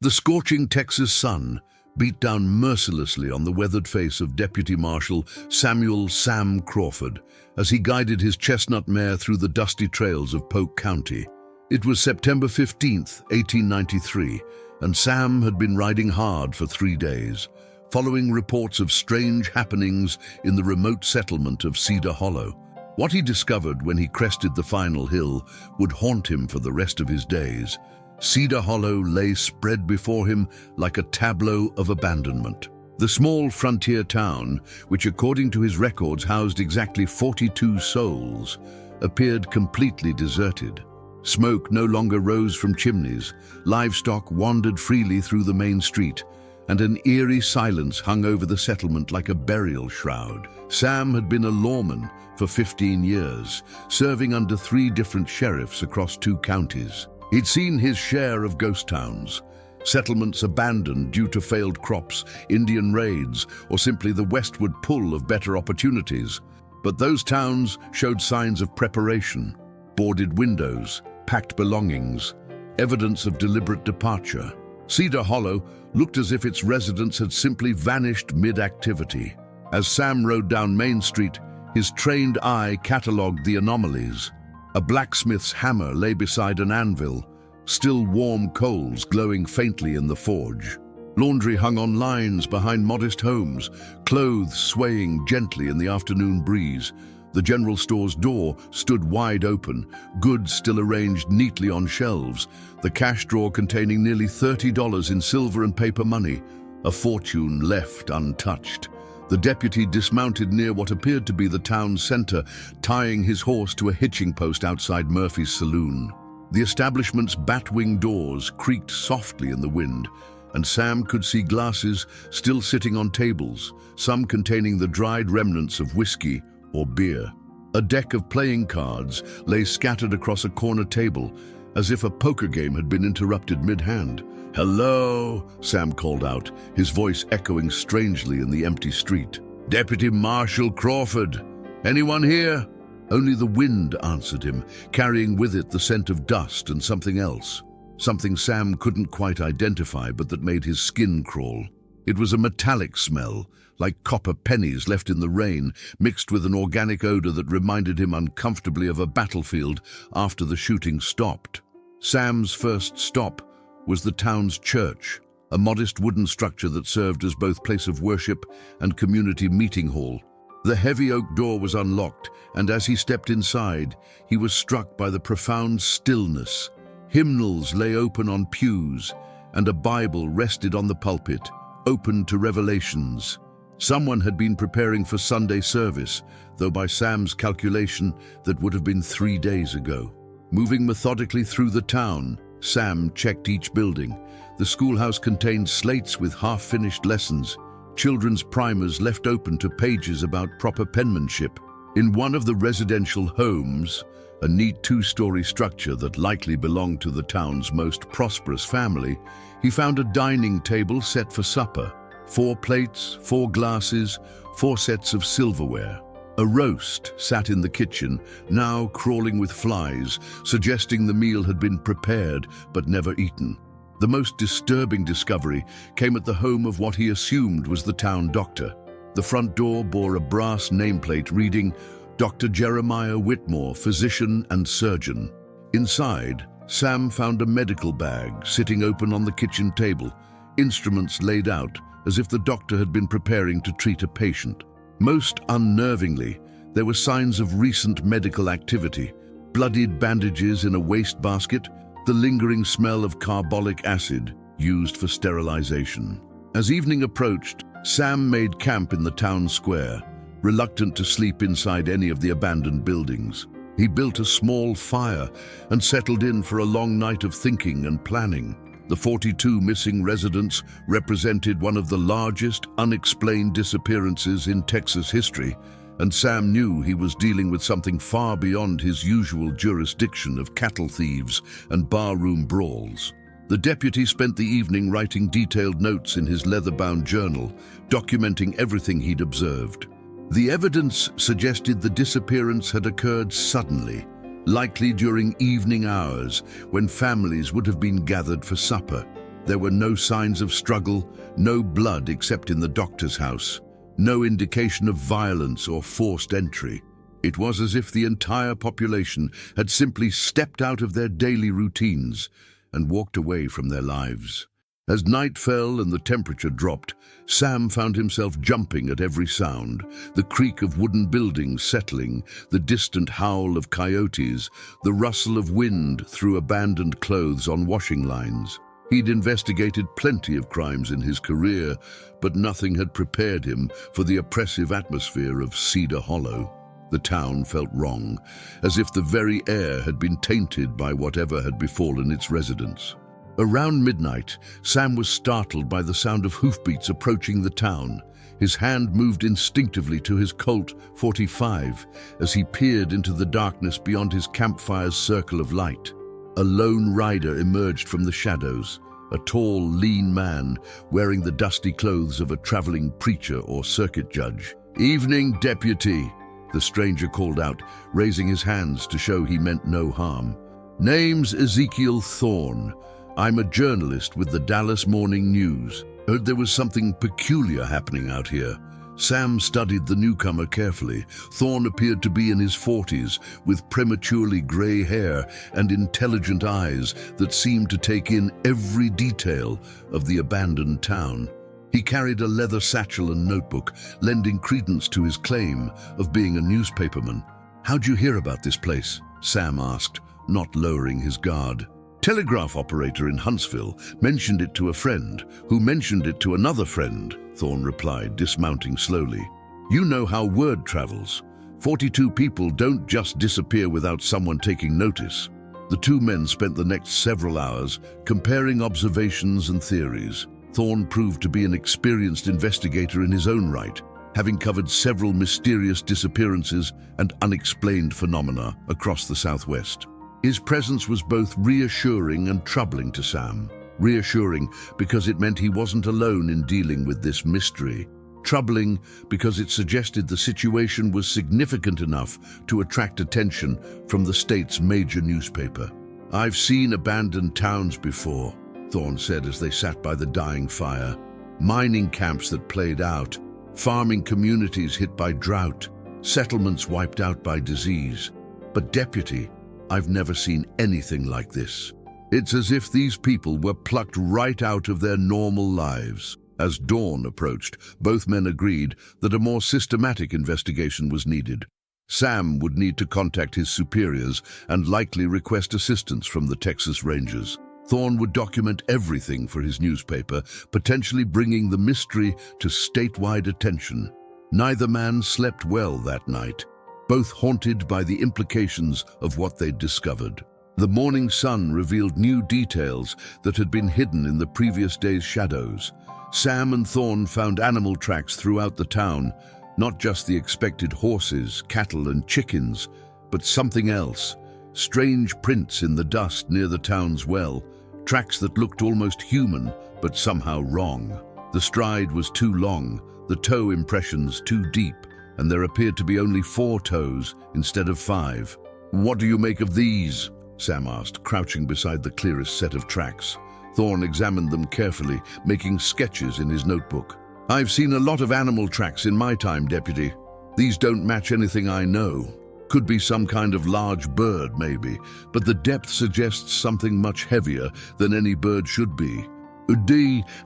The scorching Texas sun beat down mercilessly on the weathered face of Deputy Marshal Samuel "Sam" Crawford as he guided his chestnut mare through the dusty trails of Polk County. It was September 15th, 1893, and Sam had been riding hard for 3 days, following reports of strange happenings in the remote settlement of Cedar Hollow. What he discovered when he crested the final hill would haunt him for the rest of his days. Cedar Hollow lay spread before him like a tableau of abandonment. The small frontier town, which according to his records housed exactly 42 souls, appeared completely deserted. Smoke no longer rose from chimneys, livestock wandered freely through the main street, and an eerie silence hung over the settlement like a burial shroud. Sam had been a lawman for 15 years, serving under 3 different sheriffs across 2 counties. He'd seen his share of ghost towns, settlements abandoned due to failed crops, Indian raids, or simply the westward pull of better opportunities. But those towns showed signs of preparation: boarded windows, packed belongings, evidence of deliberate departure. Cedar Hollow looked as if its residents had simply vanished mid-activity. As Sam rode down Main Street, his trained eye catalogued the anomalies. A blacksmith's hammer lay beside an anvil, still warm coals glowing faintly in the forge. Laundry hung on lines behind modest homes, clothes swaying gently in the afternoon breeze. The general store's door stood wide open, goods still arranged neatly on shelves, the cash drawer containing nearly $30 in silver and paper money, a fortune left untouched. The deputy dismounted near what appeared to be the town center, tying his horse to a hitching post outside Murphy's saloon. The establishment's bat-wing doors creaked softly in the wind, and Sam could see glasses still sitting on tables, some containing the dried remnants of whiskey or beer. A deck of playing cards lay scattered across a corner table, as if a poker game had been interrupted mid-hand. "Hello," Sam called out, his voice echoing strangely in the empty street. "Deputy Marshal Crawford. Anyone here?" Only the wind answered him, carrying with it the scent of dust and something else. Something Sam couldn't quite identify, but that made his skin crawl. It was a metallic smell, like copper pennies left in the rain, mixed with an organic odor that reminded him uncomfortably of a battlefield after the shooting stopped. Sam's first stop was the town's church, a modest wooden structure that served as both place of worship and community meeting hall. The heavy oak door was unlocked, and as he stepped inside, he was struck by the profound stillness. Hymnals lay open on pews, and a Bible rested on the pulpit, open to revelations. Someone had been preparing for Sunday service, though by Sam's calculation that would have been 3 days ago. Moving methodically through the town, Sam checked each building. The schoolhouse contained slates with half-finished lessons, children's primers left open to pages about proper penmanship. In one of the residential homes, a neat 2-story structure that likely belonged to the town's most prosperous family, he found a dining table set for supper. 4 plates, 4 glasses, 4 sets of silverware. A roast sat in the kitchen, now crawling with flies, suggesting the meal had been prepared but never eaten. The most disturbing discovery came at the home of what he assumed was the town doctor. The front door bore a brass nameplate reading, "Dr. Jeremiah Whitmore, physician and surgeon." Inside, Sam found a medical bag sitting open on the kitchen table, instruments laid out as if the doctor had been preparing to treat a patient. Most unnervingly, there were signs of recent medical activity: bloodied bandages in a wastebasket, the lingering smell of carbolic acid used for sterilization. As evening approached, Sam made camp in the town square, reluctant to sleep inside any of the abandoned buildings. He built a small fire and settled in for a long night of thinking and planning. The 42 missing residents represented one of the largest unexplained disappearances in Texas history, and Sam knew he was dealing with something far beyond his usual jurisdiction of cattle thieves and barroom brawls. The deputy spent the evening writing detailed notes in his leather-bound journal, documenting everything he'd observed. The evidence suggested the disappearance had occurred suddenly, likely during evening hours when families would have been gathered for supper. There were no signs of struggle, no blood except in the doctor's house, no indication of violence or forced entry. It was as if the entire population had simply stepped out of their daily routines and walked away from their lives. As night fell and the temperature dropped, Sam found himself jumping at every sound, the creak of wooden buildings settling, the distant howl of coyotes, the rustle of wind through abandoned clothes on washing lines. He'd investigated plenty of crimes in his career, but nothing had prepared him for the oppressive atmosphere of Cedar Hollow. The town felt wrong, as if the very air had been tainted by whatever had befallen its residents. Around midnight, Sam was startled by the sound of hoofbeats approaching the town. His hand moved instinctively to his Colt .45 as he peered into the darkness beyond his campfire's circle of light. A lone rider emerged from the shadows, a tall, lean man wearing the dusty clothes of a traveling preacher or circuit judge. "Evening, Deputy," the stranger called out, raising his hands to show he meant no harm. "Name's Ezekiel Thorne. I'm a journalist with the Dallas Morning News. Heard there was something peculiar happening out here." Sam studied the newcomer carefully. Thorne appeared to be in his 40s, with prematurely gray hair and intelligent eyes that seemed to take in every detail of the abandoned town. He carried a leather satchel and notebook, lending credence to his claim of being a newspaperman. "How'd you hear about this place?" Sam asked, not lowering his guard. "Telegraph operator in Huntsville mentioned it to a friend, who mentioned it to another friend," Thorne replied, dismounting slowly. "You know how word travels. 42 people don't just disappear without someone taking notice." The two men spent the next several hours comparing observations and theories. Thorne proved to be an experienced investigator in his own right, having covered several mysterious disappearances and unexplained phenomena across the Southwest. His presence was both reassuring and troubling to Sam. Reassuring because it meant he wasn't alone in dealing with this mystery. Troubling because it suggested the situation was significant enough to attract attention from the state's major newspaper. "I've seen abandoned towns before," Thorne said as they sat by the dying fire. "Mining camps that played out, farming communities hit by drought, settlements wiped out by disease. But Deputy, I've never seen anything like this. It's as if these people were plucked right out of their normal lives." As dawn approached, both men agreed that a more systematic investigation was needed. Sam would need to contact his superiors and likely request assistance from the Texas Rangers. Thorne would document everything for his newspaper, potentially bringing the mystery to statewide attention. Neither man slept well that night, both haunted by the implications of what they'd discovered. The morning sun revealed new details that had been hidden in the previous day's shadows. Sam and Thorne found animal tracks throughout the town, not just the expected horses, cattle, and chickens, but something else. Strange prints in the dust near the town's well, tracks that looked almost human, but somehow wrong. The stride was too long, the toe impressions too deep, and there appeared to be only 4 toes instead of 5. "What do you make of these?" Sam asked, crouching beside the clearest set of tracks. Thorne examined them carefully, making sketches in his notebook. "I've seen a lot of animal tracks in my time, Deputy. These don't match anything I know. Could be some kind of large bird, maybe, but the depth suggests something much heavier than any bird should be."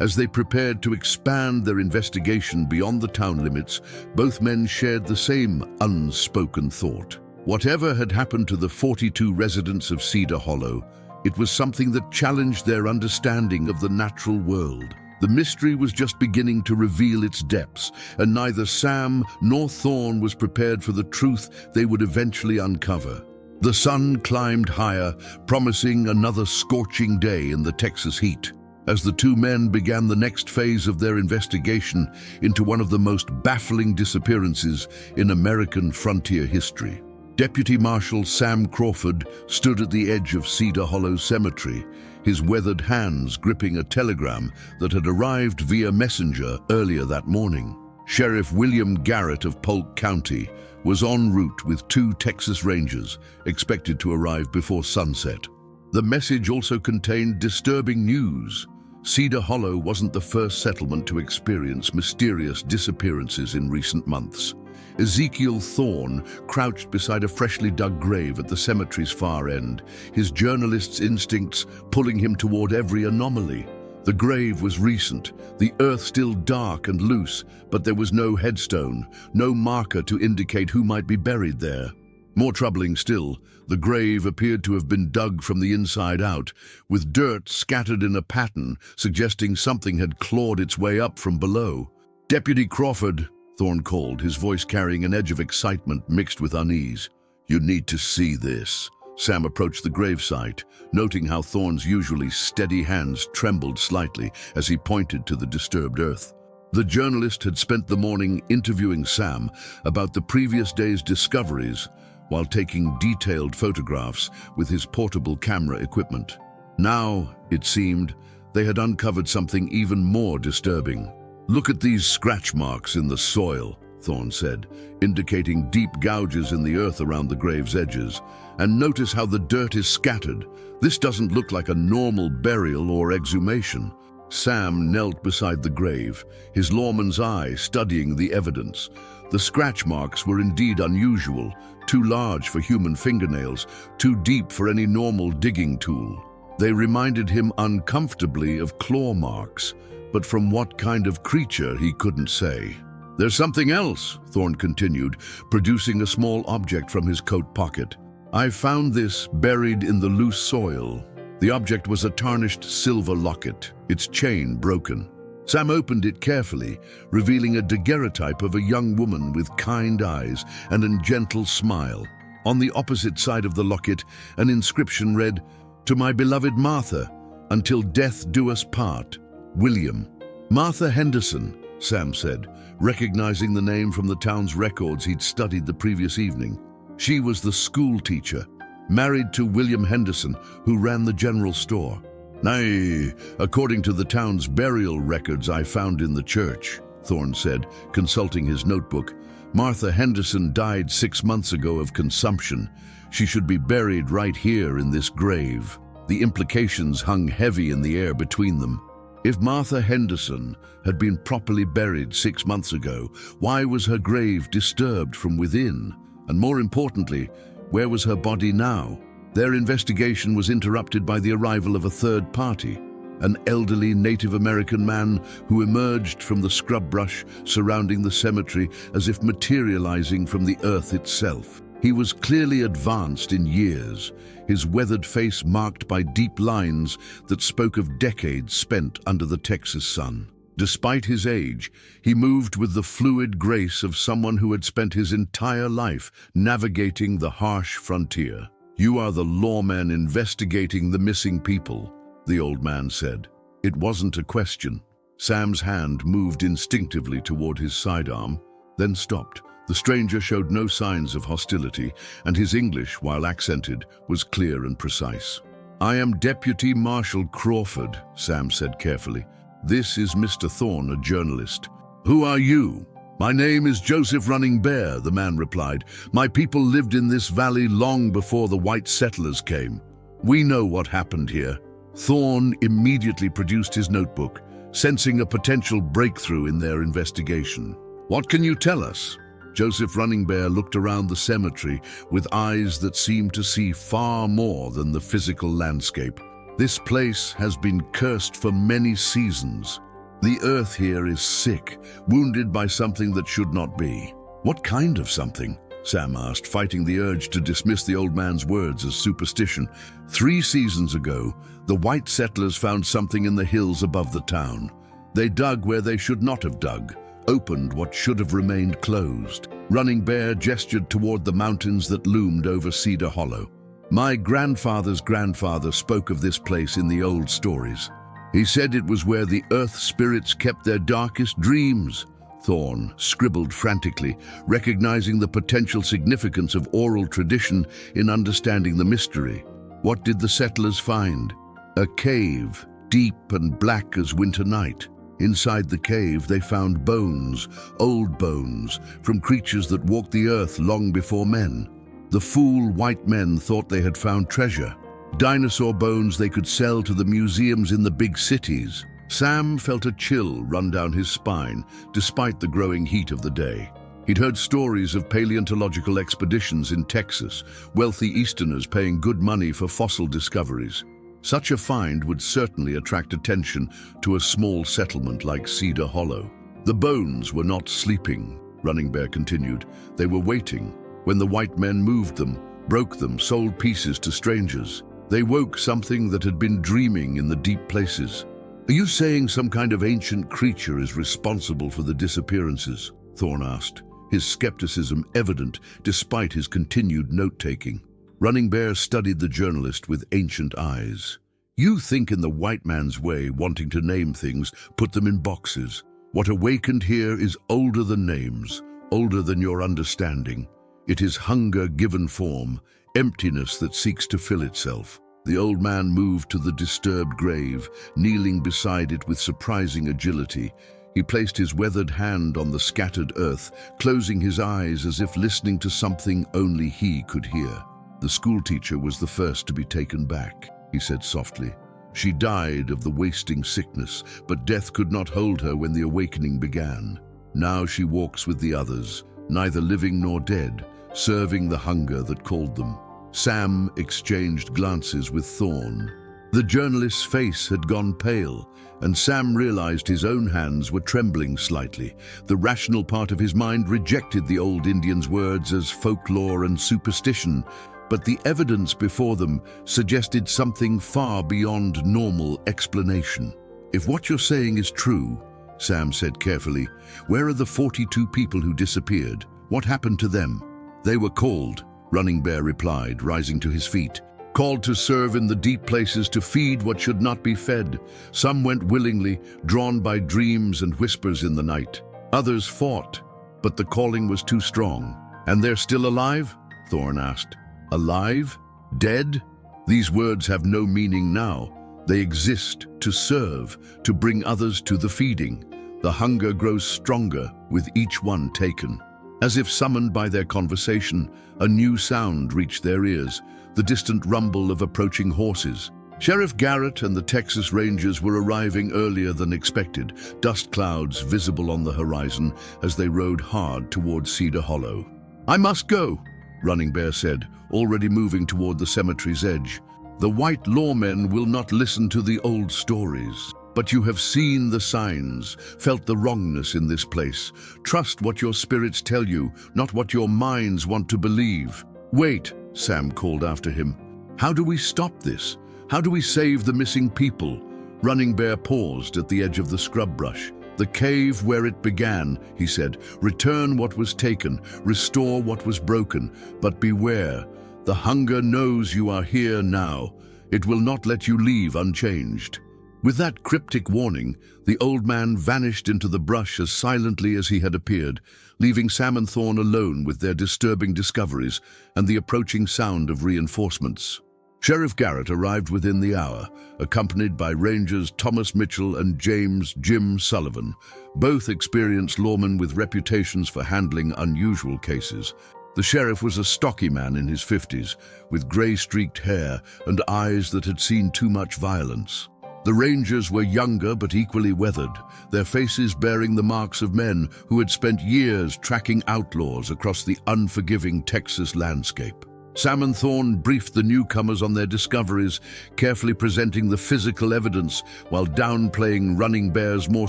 As they prepared to expand their investigation beyond the town limits, both men shared the same unspoken thought. Whatever had happened to the 42 residents of Cedar Hollow, it was something that challenged their understanding of the natural world. The mystery was just beginning to reveal its depths, and neither Sam nor Thorne was prepared for the truth they would eventually uncover. The sun climbed higher, promising another scorching day in the Texas heat, as the two men began the next phase of their investigation into one of the most baffling disappearances in American frontier history. Deputy Marshal Sam Crawford stood at the edge of Cedar Hollow Cemetery, his weathered hands gripping a telegram that had arrived via messenger earlier that morning. Sheriff William Garrett of Polk County was en route with 2 Texas Rangers, expected to arrive before sunset. The message also contained disturbing news. Cedar Hollow wasn't the first settlement to experience mysterious disappearances in recent months. Ezekiel Thorne crouched beside a freshly dug grave at the cemetery's far end, his journalist's instincts pulling him toward every anomaly. The grave was recent, the earth still dark and loose, but there was no headstone, no marker to indicate who might be buried there. More troubling still, the grave appeared to have been dug from the inside out, with dirt scattered in a pattern suggesting something had clawed its way up from below. "Deputy Crawford," Thorne called, his voice carrying an edge of excitement mixed with unease. "You need to see this." Sam approached the gravesite, noting how Thorne's usually steady hands trembled slightly as he pointed to the disturbed earth. The journalist had spent the morning interviewing Sam about the previous day's discoveries while taking detailed photographs with his portable camera equipment. Now, it seemed, they had uncovered something even more disturbing. "Look at these scratch marks in the soil," Thorne said, indicating deep gouges in the earth around the grave's edges. "And notice how the dirt is scattered. This doesn't look like a normal burial or exhumation." Sam knelt beside the grave, his lawman's eye studying the evidence. The scratch marks were indeed unusual, too large for human fingernails, too deep for any normal digging tool. They reminded him uncomfortably of claw marks, but from what kind of creature he couldn't say. "There's something else," Thorne continued, producing a small object from his coat pocket. "I found this buried in the loose soil." The object was a tarnished silver locket, its chain broken. Sam opened it carefully, revealing a daguerreotype of a young woman with kind eyes and a gentle smile. On the opposite side of the locket, an inscription read, "To my beloved Martha, until death do us part, William." "Martha Henderson," Sam said, recognizing the name from the town's records he'd studied the previous evening. She was the school teacher, married to William Henderson, who ran the general store. "Nay, according to the town's burial records I found in the church," Thorne said, consulting his notebook. "Martha Henderson died 6 months ago of consumption. She should be buried right here in this grave." The implications hung heavy in the air between them. If Martha Henderson had been properly buried 6 months ago, why was her grave disturbed from within? And more importantly, where was her body now? Their investigation was interrupted by the arrival of a third party, an elderly Native American man who emerged from the scrub brush surrounding the cemetery as if materializing from the earth itself. He was clearly advanced in years, his weathered face marked by deep lines that spoke of decades spent under the Texas sun. Despite his age, he moved with the fluid grace of someone who had spent his entire life navigating the harsh frontier. "You are the lawman investigating the missing people," the old man said. It wasn't a question. Sam's hand moved instinctively toward his sidearm, then stopped. The stranger showed no signs of hostility, and his English, while accented, was clear and precise. "I am Deputy Marshal Crawford," Sam said carefully. "This is Mr. Thorne, a journalist." "Who are you?" "My name is Joseph Running Bear," the man replied. "My people lived in this valley long before the white settlers came. We know what happened here." Thorne immediately produced his notebook, sensing a potential breakthrough in their investigation. "What can you tell us?" Joseph Running Bear looked around the cemetery with eyes that seemed to see far more than the physical landscape. "This place has been cursed for many seasons. The earth here is sick, wounded by something that should not be." "What kind of something?" Sam asked, fighting the urge to dismiss the old man's words as superstition. 3 seasons ago, the white settlers found something in the hills above the town. They dug where they should not have dug, opened what should have remained closed. Running Bear gestured toward the mountains that loomed over Cedar Hollow. "My grandfather's grandfather spoke of this place in the old stories. He said it was where the earth spirits kept their darkest dreams." Thorne scribbled frantically, recognizing the potential significance of oral tradition in understanding the mystery. What did the settlers find? A cave, deep and black as winter night. Inside the cave, they found bones, old bones, from creatures that walked the earth long before men. The fool white men thought they had found treasure. Dinosaur bones they could sell to the museums in the big cities. Sam felt a chill run down his spine, despite the growing heat of the day. He'd heard stories of paleontological expeditions in Texas, wealthy Easterners paying good money for fossil discoveries. Such a find would certainly attract attention to a small settlement like Cedar Hollow. The bones were not sleeping, Running Bear continued. They were waiting. When the white men moved them, broke them, sold pieces to strangers, they woke something that had been dreaming in the deep places. Are you saying some kind of ancient creature is responsible for the disappearances? Thorne asked, his skepticism evident despite his continued note-taking. Running Bear studied the journalist with ancient eyes. You think in the white man's way, wanting to name things, put them in boxes. What awakened here is older than names, older than your understanding. It is hunger given form, emptiness that seeks to fill itself. The old man moved to the disturbed grave, kneeling beside it with surprising agility. He placed his weathered hand on the scattered earth, closing his eyes as if listening to something only he could hear. The schoolteacher was the first to be taken back, he said softly. She died of the wasting sickness, but death could not hold her when the awakening began. Now she walks with the others, neither living nor dead, serving the hunger that called them. Sam exchanged glances with Thorne. The journalist's face had gone pale, and Sam realized his own hands were trembling slightly. The rational part of his mind rejected the old Indians' words as folklore and superstition, but the evidence before them suggested something far beyond normal explanation. If what you're saying is true, Sam said carefully, where are the 42 people who disappeared? What happened to them? They were called, Running Bear replied, rising to his feet. Called to serve in the deep places, to feed what should not be fed. Some went willingly, drawn by dreams and whispers in the night. Others fought, but the calling was too strong. And they're still alive? Thorne asked. Alive? Dead? These words have no meaning now. They exist to serve, to bring others to the feeding. The hunger grows stronger with each one taken. As if summoned by their conversation, a new sound reached their ears, the distant rumble of approaching horses. Sheriff Garrett and the Texas Rangers were arriving earlier than expected, dust clouds visible on the horizon as they rode hard toward Cedar Hollow. I must go, Running Bear said, already moving toward the cemetery's edge. The white lawmen will not listen to the old stories. But you have seen the signs, felt the wrongness in this place. Trust what your spirits tell you, not what your minds want to believe. Wait, Sam called after him. How do we stop this? How do we save the missing people? Running Bear paused at the edge of the scrub brush. The cave where it began, he said. Return what was taken, restore what was broken, but beware. The hunger knows you are here now. It will not let you leave unchanged. With that cryptic warning, the old man vanished into the brush as silently as he had appeared, leaving Sam and Thorne alone with their disturbing discoveries and the approaching sound of reinforcements. Sheriff Garrett arrived within the hour, accompanied by Rangers Thomas Mitchell and James "Jim" Sullivan, both experienced lawmen with reputations for handling unusual cases. The sheriff was a stocky man in his 50s, with gray-streaked hair and eyes that had seen too much violence. The Rangers were younger but equally weathered, their faces bearing the marks of men who had spent years tracking outlaws across the unforgiving Texas landscape. Sam and Thorne briefed the newcomers on their discoveries, carefully presenting the physical evidence while downplaying Running Bear's more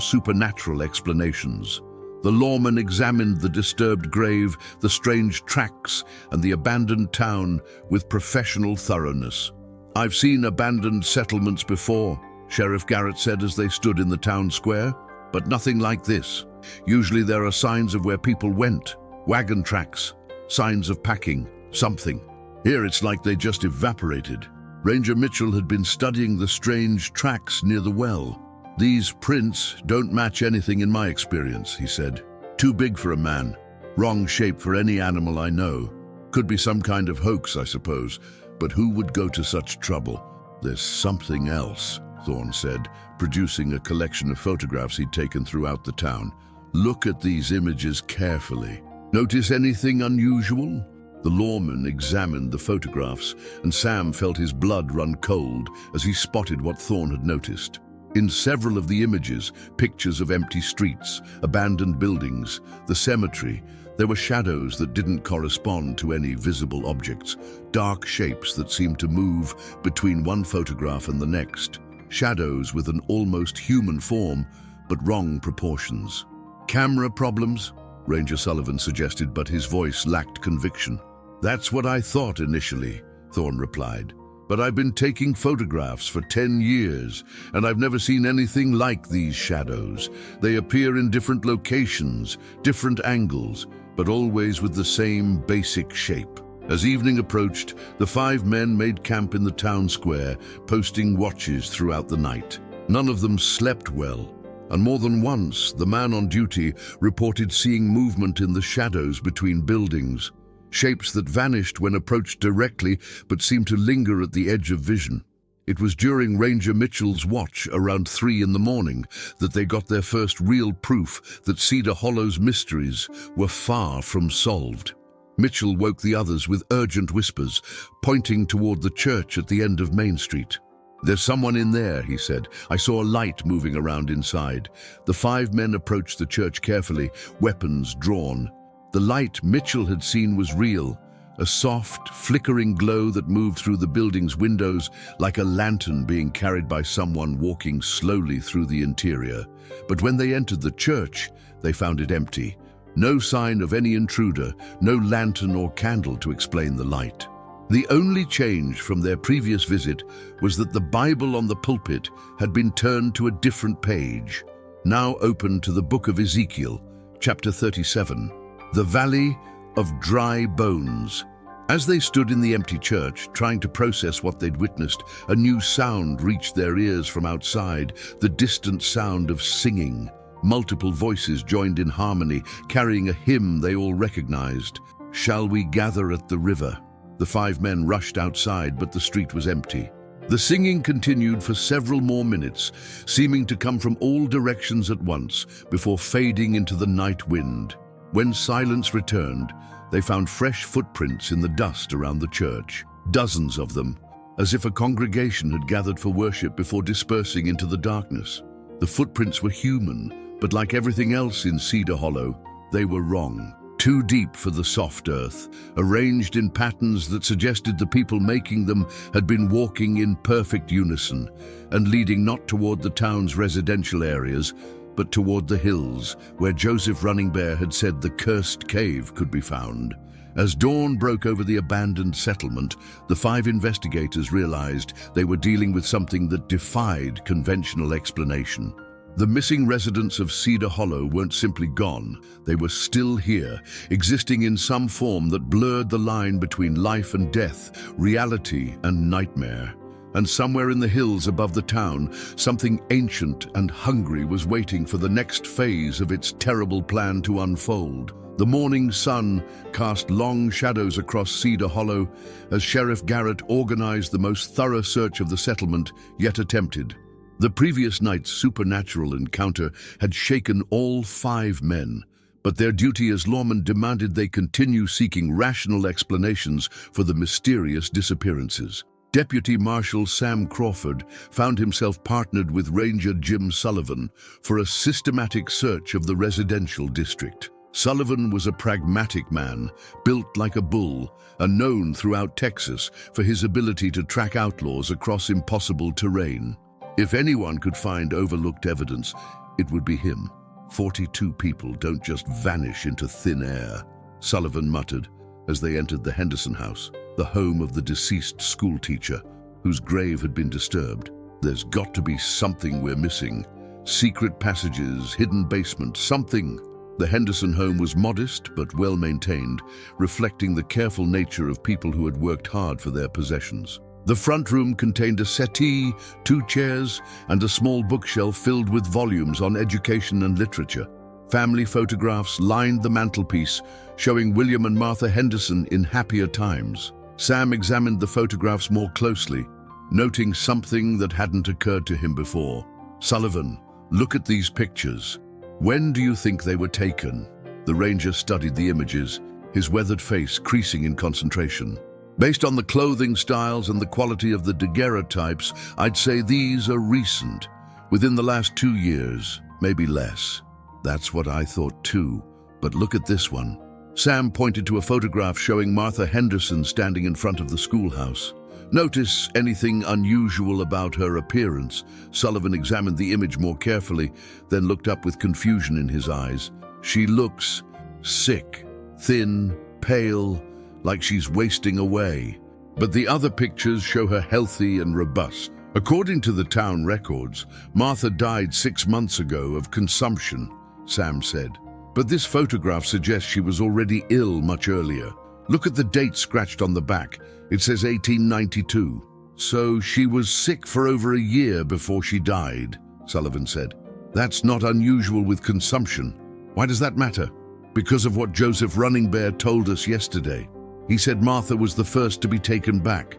supernatural explanations. The lawman examined the disturbed grave, the strange tracks, and the abandoned town with professional thoroughness. I've seen abandoned settlements before, Sheriff Garrett said as they stood in the town square, but nothing like this. Usually there are signs of where people went, wagon tracks, signs of packing, something. Here it's like they just evaporated. Ranger Mitchell had been studying the strange tracks near the well. These prints don't match anything in my experience, he said. Too big for a man. Wrong shape for any animal I know. Could be some kind of hoax, I suppose, but who would go to such trouble? There's something else, Thorne said, producing a collection of photographs he'd taken throughout the town. Look at these images carefully. Notice anything unusual? The lawman examined the photographs, and Sam felt his blood run cold as he spotted what Thorne had noticed. In several of the images, pictures of empty streets, abandoned buildings, the cemetery, there were shadows that didn't correspond to any visible objects, dark shapes that seemed to move between one photograph and the next, shadows with an almost human form, but wrong proportions. Camera problems? Ranger Sullivan suggested, but his voice lacked conviction. That's what I thought initially, Thorne replied. But I've been taking photographs for 10 years, and I've never seen anything like these shadows. They appear in different locations, different angles, but always with the same basic shape. As evening approached, the 5 men made camp in the town square, posting watches throughout the night. None of them slept well, and more than once, the man on duty reported seeing movement in the shadows between buildings. Shapes that vanished when approached directly but seemed to linger at the edge of vision. It was during Ranger Mitchell's watch around 3 in the morning that they got their first real proof that Cedar Hollow's mysteries were far from solved. Mitchell woke the others with urgent whispers, pointing toward the church at the end of Main Street. "There's someone in there," he said. "I saw a light moving around inside." The 5 men approached the church carefully, weapons drawn. The light Mitchell had seen was real, a soft, flickering glow that moved through the building's windows like a lantern being carried by someone walking slowly through the interior. But when they entered the church, they found it empty. No sign of any intruder, no lantern or candle to explain the light. The only change from their previous visit was that the Bible on the pulpit had been turned to a different page, now open to the book of Ezekiel, chapter 37. The Valley of Dry Bones. As they stood in the empty church, trying to process what they'd witnessed, a new sound reached their ears from outside, the distant sound of singing. Multiple voices joined in harmony, carrying a hymn they all recognized. "Shall we gather at the river?" The 5 men rushed outside, but the street was empty. The singing continued for several more minutes, seeming to come from all directions at once, before fading into the night wind. When silence returned, they found fresh footprints in the dust around the church, dozens of them, as if a congregation had gathered for worship before dispersing into the darkness. The footprints were human, but like everything else in Cedar Hollow, they were wrong. Too deep for the soft earth, arranged in patterns that suggested the people making them had been walking in perfect unison, and leading not toward the town's residential areas, but toward the hills, where Joseph Running Bear had said the cursed cave could be found. As dawn broke over the abandoned settlement, the 5 investigators realized they were dealing with something that defied conventional explanation. The missing residents of Cedar Hollow weren't simply gone, they were still here, existing in some form that blurred the line between life and death, reality and nightmare. And somewhere in the hills above the town, something ancient and hungry was waiting for the next phase of its terrible plan to unfold. The morning sun cast long shadows across Cedar Hollow as Sheriff Garrett organized the most thorough search of the settlement yet attempted. The previous night's supernatural encounter had shaken all 5 men, but their duty as lawmen demanded they continue seeking rational explanations for the mysterious disappearances. Deputy Marshal Sam Crawford found himself partnered with Ranger Jim Sullivan for a systematic search of the residential district. Sullivan was a pragmatic man, built like a bull, and known throughout Texas for his ability to track outlaws across impossible terrain. If anyone could find overlooked evidence, it would be him. 42 people don't just vanish into thin air, Sullivan muttered as they entered the Henderson house, the home of the deceased schoolteacher, whose grave had been disturbed. There's got to be something we're missing. Secret passages, hidden basement, something. The Henderson home was modest but well maintained, reflecting the careful nature of people who had worked hard for their possessions. The front room contained a settee, 2 chairs, and a small bookshelf filled with volumes on education and literature. Family photographs lined the mantelpiece, showing William and Martha Henderson in happier times. Sam examined the photographs more closely, noting something that hadn't occurred to him before. "Sullivan, look at these pictures. When do you think they were taken?" The ranger studied the images, his weathered face creasing in concentration. "Based on the clothing styles and the quality of the daguerreotypes, I'd say these are recent. Within the last 2 years, maybe less. That's what I thought too. But look at this one. Sam pointed to a photograph showing Martha Henderson standing in front of the schoolhouse. Notice anything unusual about her appearance? Sullivan examined the image more carefully, then looked up with confusion in his eyes. She looks sick, thin, pale, like she's wasting away. But the other pictures show her healthy and robust. According to the town records, Martha died 6 months ago of consumption, Sam said. But this photograph suggests she was already ill much earlier. Look at the date scratched on the back. It says 1892. So she was sick for over a year before she died, Sullivan said. That's not unusual with consumption. Why does that matter? Because of what Joseph Running Bear told us yesterday. He said Martha was the first to be taken back.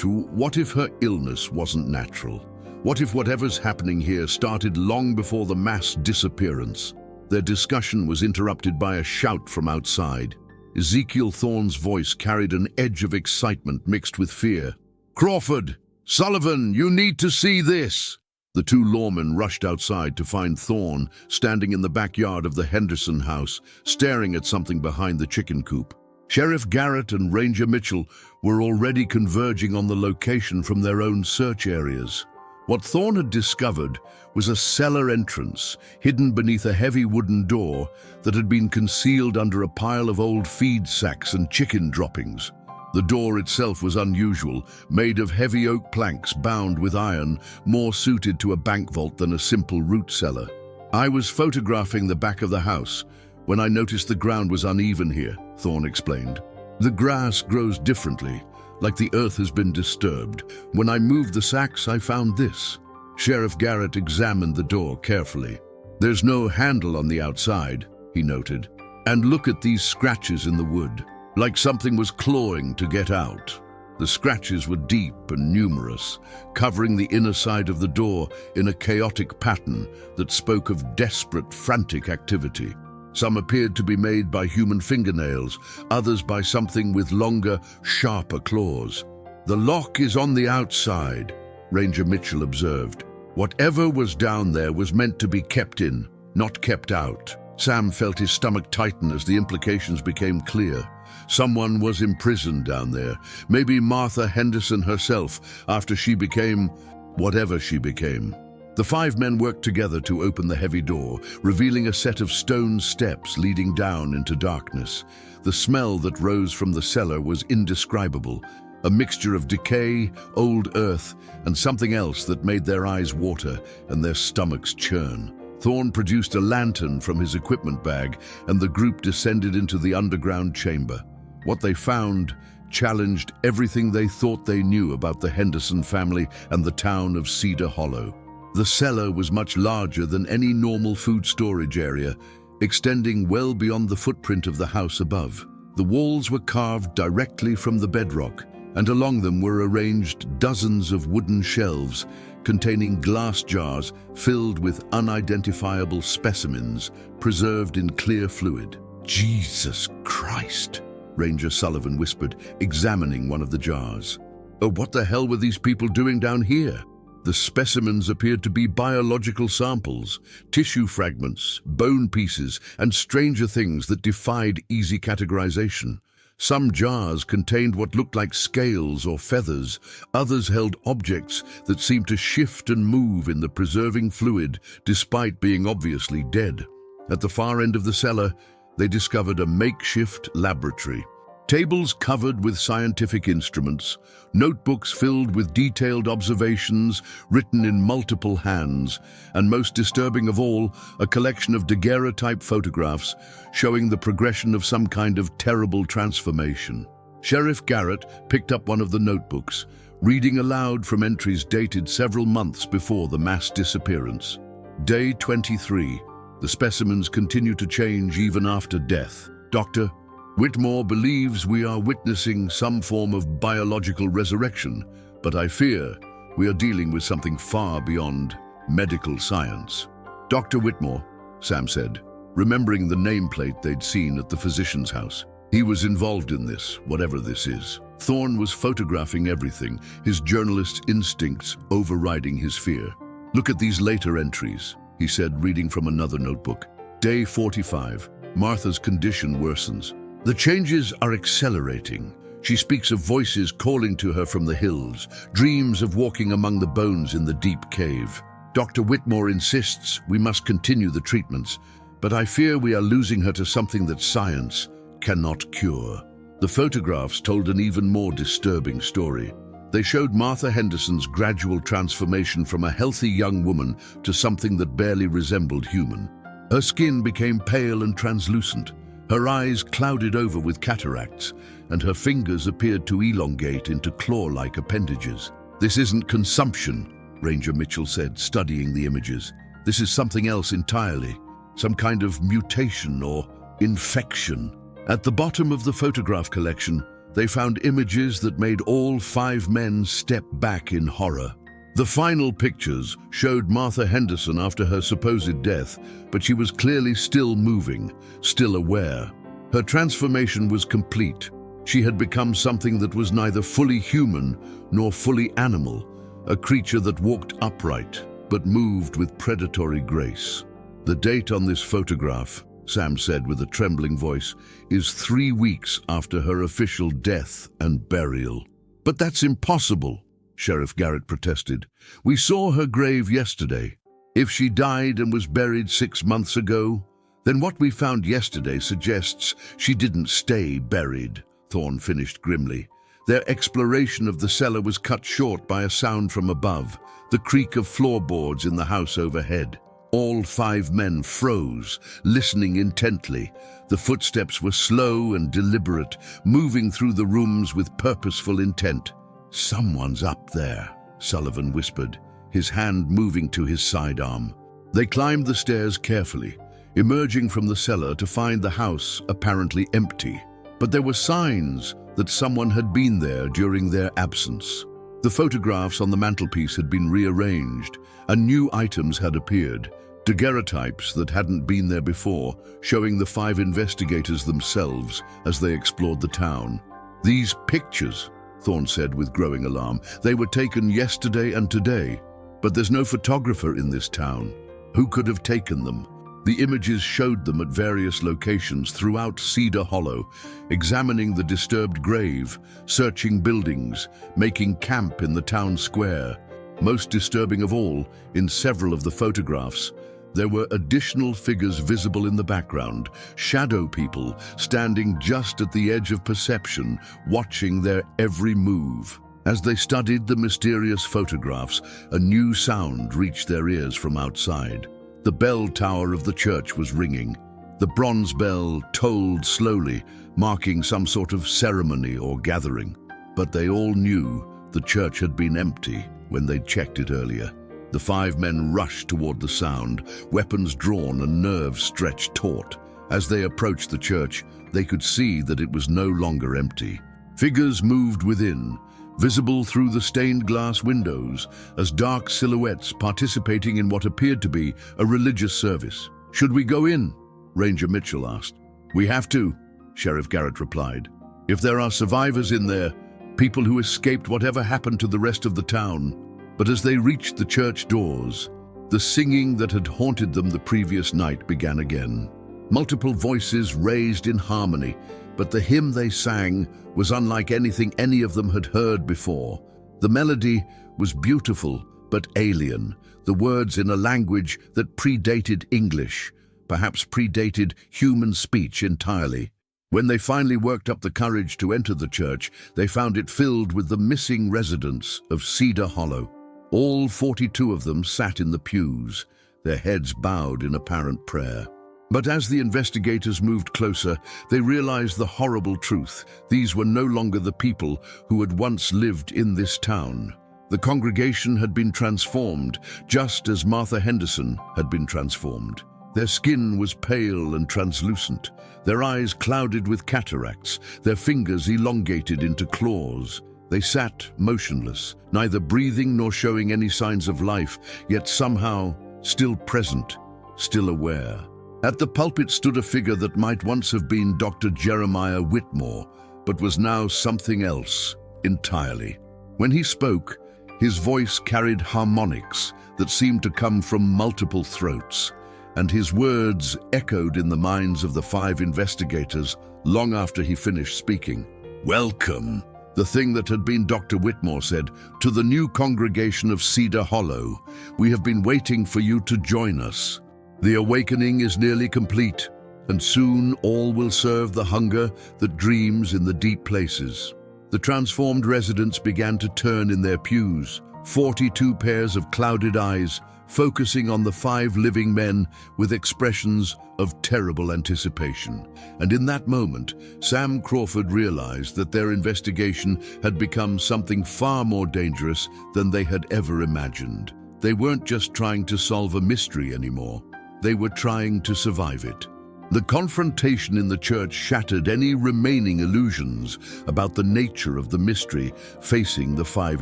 What if her illness wasn't natural? What if whatever's happening here started long before the mass disappearance? Their discussion was interrupted by a shout from outside. Ezekiel Thorne's voice carried an edge of excitement mixed with fear. "Crawford! Sullivan, you need to see this!" The two lawmen rushed outside to find Thorne standing in the backyard of the Henderson house, staring at something behind the chicken coop. Sheriff Garrett and Ranger Mitchell were already converging on the location from their own search areas. What Thorne had discovered was a cellar entrance hidden beneath a heavy wooden door that had been concealed under a pile of old feed sacks and chicken droppings. The door itself was unusual, made of heavy oak planks bound with iron, more suited to a bank vault than a simple root cellar. "I was photographing the back of the house when I noticed the ground was uneven here," Thorne explained. "The grass grows differently, like the earth has been disturbed. When I moved the sacks, I found this." Sheriff Garrett examined the door carefully. "There's no handle on the outside," he noted. "And look at these scratches in the wood, like something was clawing to get out." The scratches were deep and numerous, covering the inner side of the door in a chaotic pattern that spoke of desperate, frantic activity. Some appeared to be made by human fingernails, others by something with longer, sharper claws. "The lock is on the outside," Ranger Mitchell observed. "Whatever was down there was meant to be kept in, not kept out." Sam felt his stomach tighten as the implications became clear. Someone was imprisoned down there, maybe Martha Henderson herself, after she became whatever she became. The 5 men worked together to open the heavy door, revealing a set of stone steps leading down into darkness. The smell that rose from the cellar was indescribable, a mixture of decay, old earth, and something else that made their eyes water and their stomachs churn. Thorne produced a lantern from his equipment bag, and the group descended into the underground chamber. What they found challenged everything they thought they knew about the Henderson family and the town of Cedar Hollow. The cellar was much larger than any normal food storage area, extending well beyond the footprint of the house above. The walls were carved directly from the bedrock, and along them were arranged dozens of wooden shelves containing glass jars filled with unidentifiable specimens preserved in clear fluid. "Jesus Christ," Ranger Sullivan whispered, examining one of the jars. "Oh, what the hell were these people doing down here?" The specimens appeared to be biological samples, tissue fragments, bone pieces, and stranger things that defied easy categorization. Some jars contained what looked like scales or feathers. Others held objects that seemed to shift and move in the preserving fluid, despite being obviously dead. At the far end of the cellar, they discovered a makeshift laboratory. Tables covered with scientific instruments, notebooks filled with detailed observations written in multiple hands, and most disturbing of all, a collection of daguerreotype photographs showing the progression of some kind of terrible transformation. Sheriff Garrett picked up one of the notebooks, reading aloud from entries dated several months before the mass disappearance. Day 23. The specimens continue to change even after death. Dr. Whitmore believes we are witnessing some form of biological resurrection, but I fear we are dealing with something far beyond medical science. "Dr. Whitmore," Sam said, remembering the nameplate they'd seen at the physician's house. "He was involved in this, whatever this is." Thorne was photographing everything, his journalist's instincts overriding his fear. "Look at these later entries," he said, reading from another notebook. Day 45. Martha's condition worsens. The changes are accelerating. She speaks of voices calling to her from the hills, dreams of walking among the bones in the deep cave. Dr. Whitmore insists we must continue the treatments, but I fear we are losing her to something that science cannot cure. The photographs told an even more disturbing story. They showed Martha Henderson's gradual transformation from a healthy young woman to something that barely resembled human. Her skin became pale and translucent, her eyes clouded over with cataracts, and her fingers appeared to elongate into claw-like appendages. "This isn't consumption," Ranger Mitchell said, studying the images. "This is something else entirely, some kind of mutation or infection." At the bottom of the photograph collection, they found images that made all 5 men step back in horror. The final pictures showed Martha Henderson after her supposed death, but she was clearly still moving, still aware. Her transformation was complete. She had become something that was neither fully human nor fully animal, a creature that walked upright but moved with predatory grace. "The date on this photograph," Sam said with a trembling voice, "is 3 weeks after her official death and burial." "But that's impossible," Sheriff Garrett protested. "We saw her grave yesterday. If she died and was buried 6 months ago, then what we found yesterday suggests she didn't stay buried," Thorne finished grimly. Their exploration of the cellar was cut short by a sound from above, the creak of floorboards in the house overhead. All 5 men froze, listening intently. The footsteps were slow and deliberate, moving through the rooms with purposeful intent. "Someone's up there," Sullivan whispered, his hand moving to his sidearm. They climbed the stairs carefully, emerging from the cellar to find the house apparently empty. But there were signs that someone had been there during their absence. The photographs on the mantelpiece had been rearranged, and new items had appeared, daguerreotypes that hadn't been there before, showing the 5 investigators themselves as they explored the town. "These pictures," Thorne said with growing alarm, "they were taken yesterday and today, but there's no photographer in this town. Who could have taken them?" The images showed them at various locations throughout Cedar Hollow, examining the disturbed grave, searching buildings, making camp in the town square. Most disturbing of all, in several of the photographs, there were additional figures visible in the background, shadow people standing just at the edge of perception, watching their every move. As they studied the mysterious photographs, a new sound reached their ears from outside. The bell tower of the church was ringing. The bronze bell tolled slowly, marking some sort of ceremony or gathering. But they all knew the church had been empty when they'd checked it earlier. The 5 men rushed toward the sound, weapons drawn and nerves stretched taut. As they approached the church, they could see that it was no longer empty. Figures moved within, visible through the stained glass windows as dark silhouettes participating in what appeared to be a religious service. "Should we go in?" Ranger Mitchell asked. "We have to," Sheriff Garrett replied. "If there are survivors in there, people who escaped whatever happened to the rest of the town." But as they reached the church doors, the singing that had haunted them the previous night began again. Multiple voices raised in harmony, but the hymn they sang was unlike anything any of them had heard before. The melody was beautiful but alien, the words in a language that predated English, perhaps predated human speech entirely. When they finally worked up the courage to enter the church, they found it filled with the missing residents of Cedar Hollow. All 42 of them sat in the pews, their heads bowed in apparent prayer. But as the investigators moved closer, they realized the horrible truth. These were no longer the people who had once lived in this town. The congregation had been transformed, just as Martha Henderson had been transformed. Their skin was pale and translucent, their eyes clouded with cataracts, their fingers elongated into claws. They sat motionless, neither breathing nor showing any signs of life, yet somehow still present, still aware. At the pulpit stood a figure that might once have been Dr. Jeremiah Whitmore, but was now something else entirely. When he spoke, His voice carried harmonics that seemed to come from multiple throats, and his words echoed in the minds of the 5 investigators long after he finished speaking. "Welcome," the thing that had been Dr. Whitmore said, "to the new congregation of Cedar Hollow. We have been waiting for you to join us. The awakening is nearly complete, and soon all will serve the hunger that dreams in the deep places." The transformed residents began to turn in their pews, 42 pairs of clouded eyes, focusing on the 5 living men with expressions of terrible anticipation. And in that moment, Sam Crawford realized that their investigation had become something far more dangerous than they had ever imagined. They weren't just trying to solve a mystery anymore. They were trying to survive it. The confrontation in the church shattered any remaining illusions about the nature of the mystery facing the 5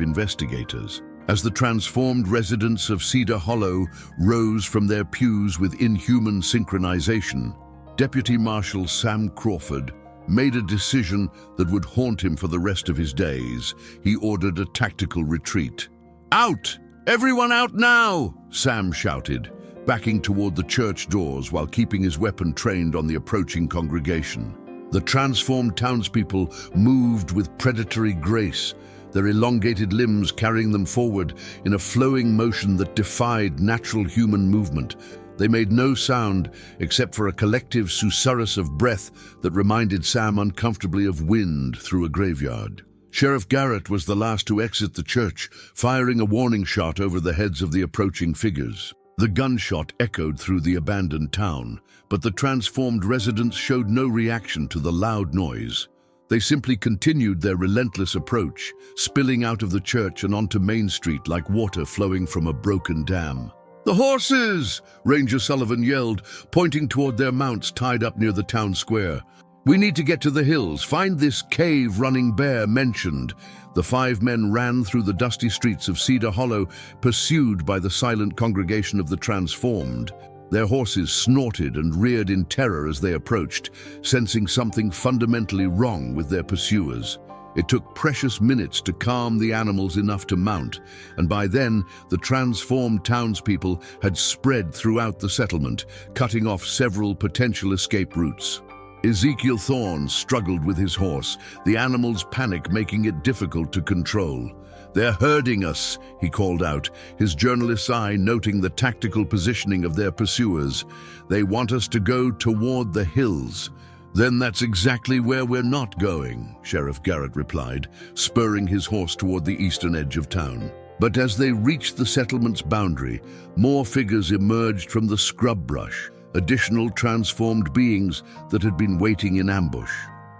investigators. As the transformed residents of Cedar Hollow rose from their pews with inhuman synchronization, Deputy Marshal Sam Crawford made a decision that would haunt him for the rest of his days. He ordered a tactical retreat. "Out! Everyone out now!" Sam shouted, backing toward the church doors while keeping his weapon trained on the approaching congregation. The transformed townspeople moved with predatory grace, their elongated limbs carrying them forward in a flowing motion that defied natural human movement. They made no sound except for a collective susurrus of breath that reminded Sam uncomfortably of wind through a graveyard. Sheriff Garrett was the last to exit the church, firing a warning shot over the heads of the approaching figures. The gunshot echoed through the abandoned town, but the transformed residents showed no reaction to the loud noise. They simply continued their relentless approach, spilling out of the church and onto Main Street like water flowing from a broken dam. "The horses!" Ranger Sullivan yelled, pointing toward their mounts tied up near the town square. "We need to get to the hills, find this cave Running Bear mentioned." The 5 men ran through the dusty streets of Cedar Hollow, pursued by the silent congregation of the transformed. Their horses snorted and reared in terror as they approached, sensing something fundamentally wrong with their pursuers. It took precious minutes to calm the animals enough to mount, and by then the transformed townspeople had spread throughout the settlement, cutting off several potential escape routes. Ezekiel Thorne struggled with his horse, the animal's panic making it difficult to control. "They're herding us," he called out, his journalist's eye noting the tactical positioning of their pursuers. "They want us to go toward the hills." "Then that's exactly where we're not going," Sheriff Garrett replied, spurring his horse toward the eastern edge of town. But as they reached the settlement's boundary, more figures emerged from the scrub brush, additional transformed beings that had been waiting in ambush.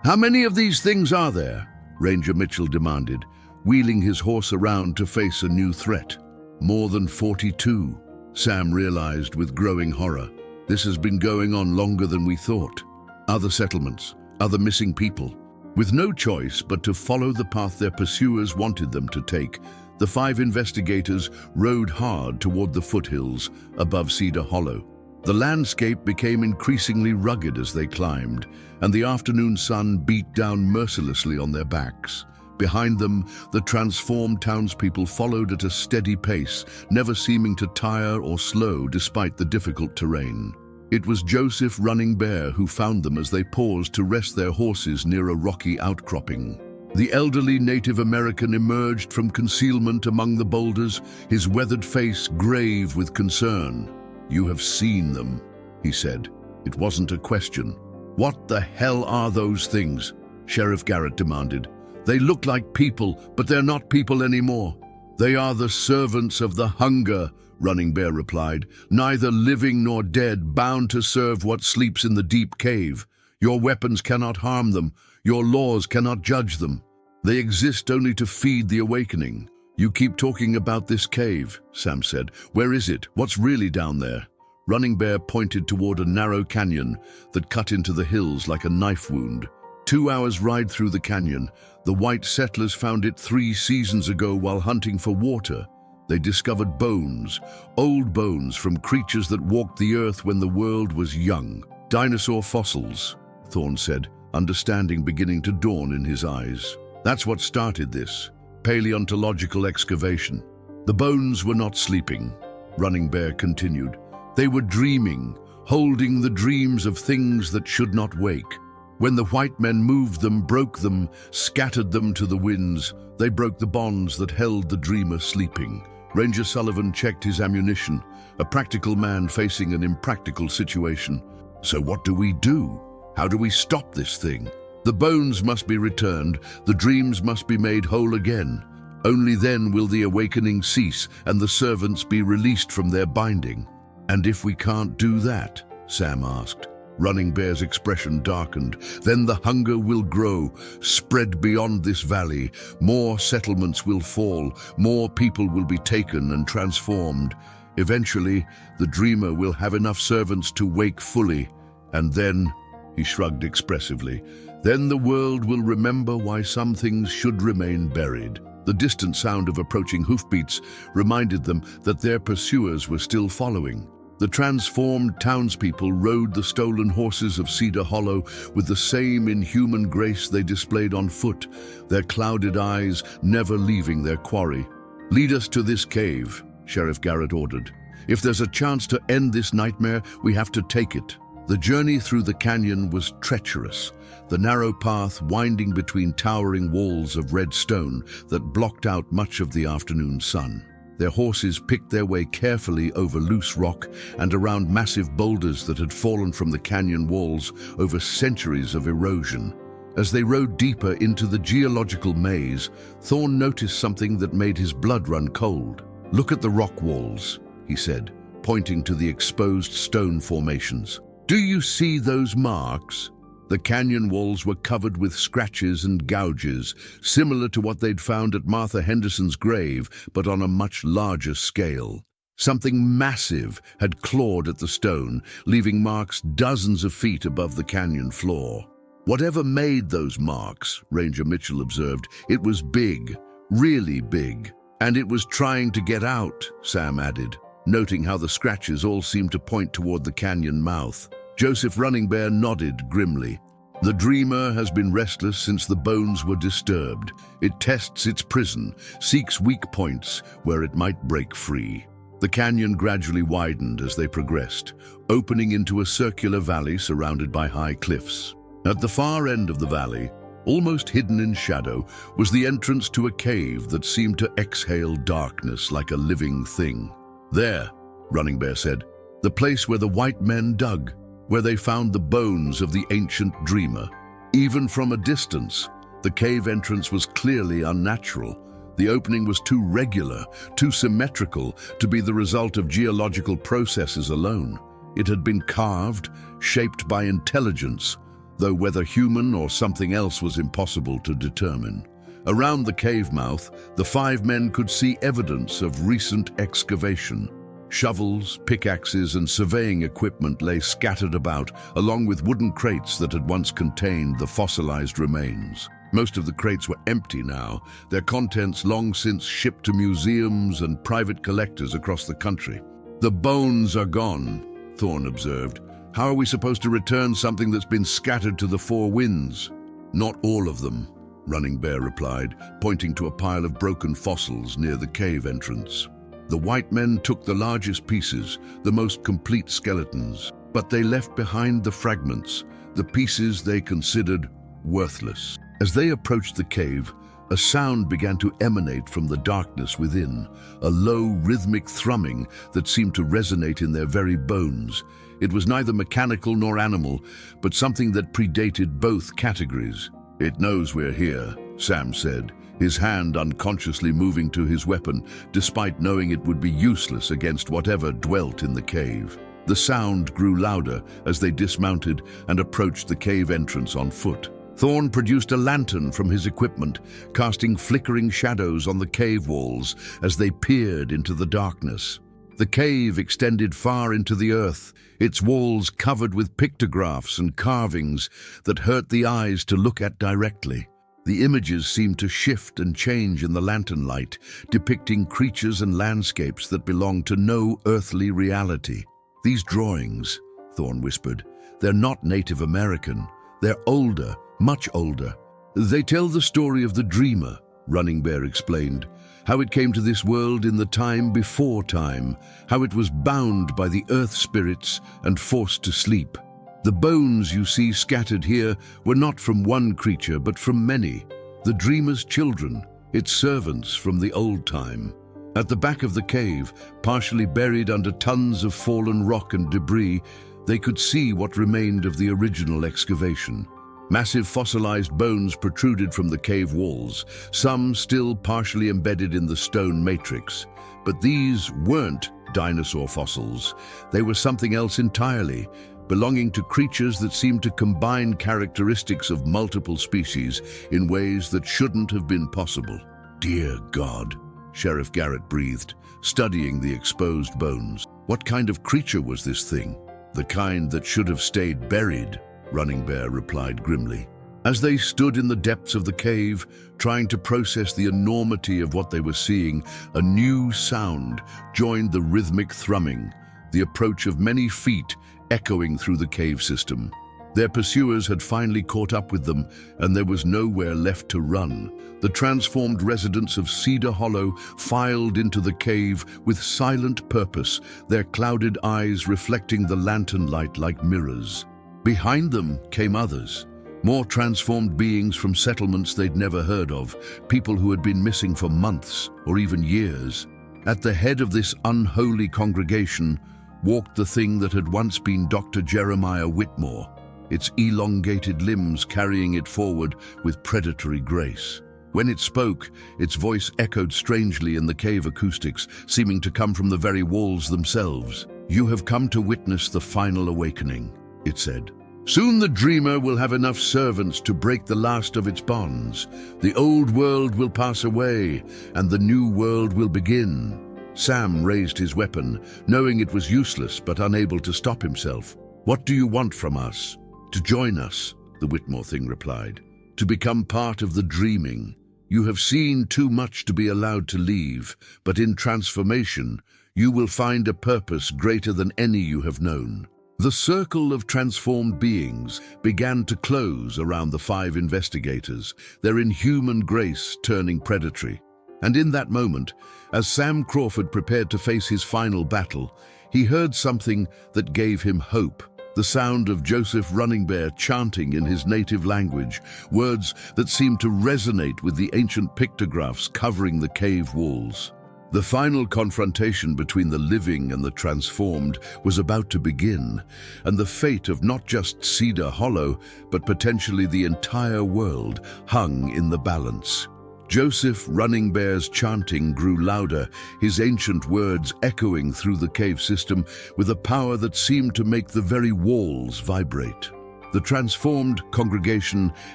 "How many of these things are there?" Ranger Mitchell demanded, wheeling his horse around to face a new threat. "More than 42, Sam realized with growing horror. "This has been going on longer than we thought. Other settlements, other missing people." With no choice but to follow the path their pursuers wanted them to take, the 5 investigators rode hard toward the foothills above Cedar Hollow. The landscape became increasingly rugged as they climbed, and the afternoon sun beat down mercilessly on their backs. Behind them, the transformed townspeople followed at a steady pace, never seeming to tire or slow despite the difficult terrain. It was Joseph Running Bear who found them as they paused to rest their horses near a rocky outcropping. The elderly Native American emerged from concealment among the boulders, his weathered face grave with concern. "You have seen them," he said. It wasn't a question. "What the hell are those things?" Sheriff Garrett demanded. "They look like people, but they're not people anymore." "They are the servants of the hunger," Running Bear replied, "neither living nor dead, bound to serve what sleeps in the deep cave. Your weapons cannot harm them. Your laws cannot judge them. They exist only to feed the awakening." "You keep talking about this cave," Sam said. "Where is it? What's really down there?" Running Bear pointed toward a narrow canyon that cut into the hills like a knife wound. 2 hours' ride through the canyon, the white settlers found it 3 seasons ago while hunting for water. They discovered bones, old bones from creatures that walked the earth when the world was young. "Dinosaur fossils," Thorne said, understanding beginning to dawn in his eyes. "That's what started this. paleontological excavation. The bones were not sleeping, Running Bear continued. They were dreaming, holding the dreams of things that should not wake. When the white men moved them, broke them, scattered them to the winds, they broke the bonds that held the dreamer sleeping. Ranger Sullivan checked his ammunition, a practical man facing an impractical situation. So what do we do? How do we stop this thing? The bones must be returned, the dreams must be made whole again. Only then will the awakening cease and the servants be released from their binding. And if we can't do that, Sam asked. Running Bear's expression darkened. Then the hunger will grow, spread beyond this valley. More settlements will fall, more people will be taken and transformed. Eventually, the dreamer will have enough servants to wake fully. And then, he shrugged expressively, then the world will remember why some things should remain buried. The distant sound of approaching hoofbeats reminded them that their pursuers were still following. The transformed townspeople rode the stolen horses of Cedar Hollow with the same inhuman grace they displayed on foot, their clouded eyes never leaving their quarry. "Lead us to this cave," Sheriff Garrett ordered. "If there's a chance to end this nightmare, we have to take it." The journey through the canyon was treacherous, the narrow path winding between towering walls of red stone that blocked out much of the afternoon sun. Their horses picked their way carefully over loose rock and around massive boulders that had fallen from the canyon walls over centuries of erosion. As they rode deeper into the geological maze, Thorne noticed something that made his blood run cold. "Look at the rock walls," he said, pointing to the exposed stone formations. "Do you see those marks?" The canyon walls were covered with scratches and gouges, similar to what they'd found at Martha Henderson's grave, but on a much larger scale. Something massive had clawed at the stone, leaving marks dozens of feet above the canyon floor. "Whatever made those marks," Ranger Mitchell observed, "it was big, really big. And it was trying to get out," Sam added, noting how the scratches all seemed to point toward the canyon mouth. Joseph Running Bear nodded grimly. "The dreamer has been restless since the bones were disturbed. It tests its prison, seeks weak points where it might break free." The canyon gradually widened as they progressed, opening into a circular valley surrounded by high cliffs. At the far end of the valley, almost hidden in shadow, was the entrance to a cave that seemed to exhale darkness like a living thing. "There," Running Bear said, "the place where the white men dug, where they found the bones of the ancient dreamer." Even from a distance, the cave entrance was clearly unnatural. The opening was too regular, too symmetrical to be the result of geological processes alone. It had been carved, shaped by intelligence, though whether human or something else was impossible to determine. Around the cave mouth, the five men could see evidence of recent excavation. Shovels, pickaxes, and surveying equipment lay scattered about, along with wooden crates that had once contained the fossilized remains. Most of the crates were empty now, their contents long since shipped to museums and private collectors across the country. "The bones are gone," Thorne observed. "How are we supposed to return something that's been scattered to the four winds?" "Not all of them," Running Bear replied, pointing to a pile of broken fossils near the cave entrance. "The white men took the largest pieces, the most complete skeletons, but they left behind the fragments, the pieces they considered worthless." As they approached the cave, a sound began to emanate from the darkness within, a low, rhythmic thrumming that seemed to resonate in their very bones. It was neither mechanical nor animal, but something that predated both categories. "It knows we're here," Sam said, his hand unconsciously moving to his weapon, despite knowing it would be useless against whatever dwelt in the cave. The sound grew louder as they dismounted and approached the cave entrance on foot. Thorne produced a lantern from his equipment, casting flickering shadows on the cave walls as they peered into the darkness. The cave extended far into the earth, its walls covered with pictographs and carvings that hurt the eyes to look at directly. The images seemed to shift and change in the lantern light, depicting creatures and landscapes that belonged to no earthly reality. "These drawings," Thorne whispered, "they're not Native American. They're older, much older. They tell the story of the dreamer, Running Bear explained. How it came to this world in the time before time, how it was bound by the earth spirits and forced to sleep. The bones you see scattered here were not from one creature, but from many. The dreamer's children, its servants from the old time. At the back of the cave, partially buried under tons of fallen rock and debris, they could see what remained of the original excavation. Massive fossilized bones protruded from the cave walls, some still partially embedded in the stone matrix. But these weren't dinosaur fossils. They were something else entirely, belonging to creatures that seemed to combine characteristics of multiple species in ways that shouldn't have been possible. Dear God, Sheriff Garrett breathed, studying the exposed bones. What kind of creature was this thing? The kind that should have stayed buried, Running Bear replied grimly. As they stood in the depths of the cave, trying to process the enormity of what they were seeing, a new sound joined the rhythmic thrumming, the approach of many feet echoing through the cave system. Their pursuers had finally caught up with them, and there was nowhere left to run. The transformed residents of Cedar Hollow filed into the cave with silent purpose, their clouded eyes reflecting the lantern light like mirrors. Behind them came others, more transformed beings from settlements they'd never heard of, people who had been missing for months or even years. At the head of this unholy congregation walked the thing that had once been Dr. Jeremiah Whitmore, its elongated limbs carrying it forward with predatory grace. When it spoke, its voice echoed strangely in the cave acoustics, seeming to come from the very walls themselves. "You have come to witness the final awakening," it said. "Soon the dreamer will have enough servants to break the last of its bonds. The old world will pass away, and the new world will begin." Sam raised his weapon, knowing it was useless but unable to stop himself. "What do you want from us?" "To join us," the Whitmore thing replied. "To become part of the dreaming. You have seen too much to be allowed to leave, but in transformation, you will find a purpose greater than any you have known." The circle of transformed beings began to close around the 5 investigators, their inhuman grace turning predatory. And in that moment, as Sam Crawford prepared to face his final battle, he heard something that gave him hope. The sound of Joseph Running Bear chanting in his native language, words that seemed to resonate with the ancient pictographs covering the cave walls. The final confrontation between the living and the transformed was about to begin, and the fate of not just Cedar Hollow, but potentially the entire world, hung in the balance. Joseph Running Bear's chanting grew louder, his ancient words echoing through the cave system with a power that seemed to make the very walls vibrate. The transformed congregation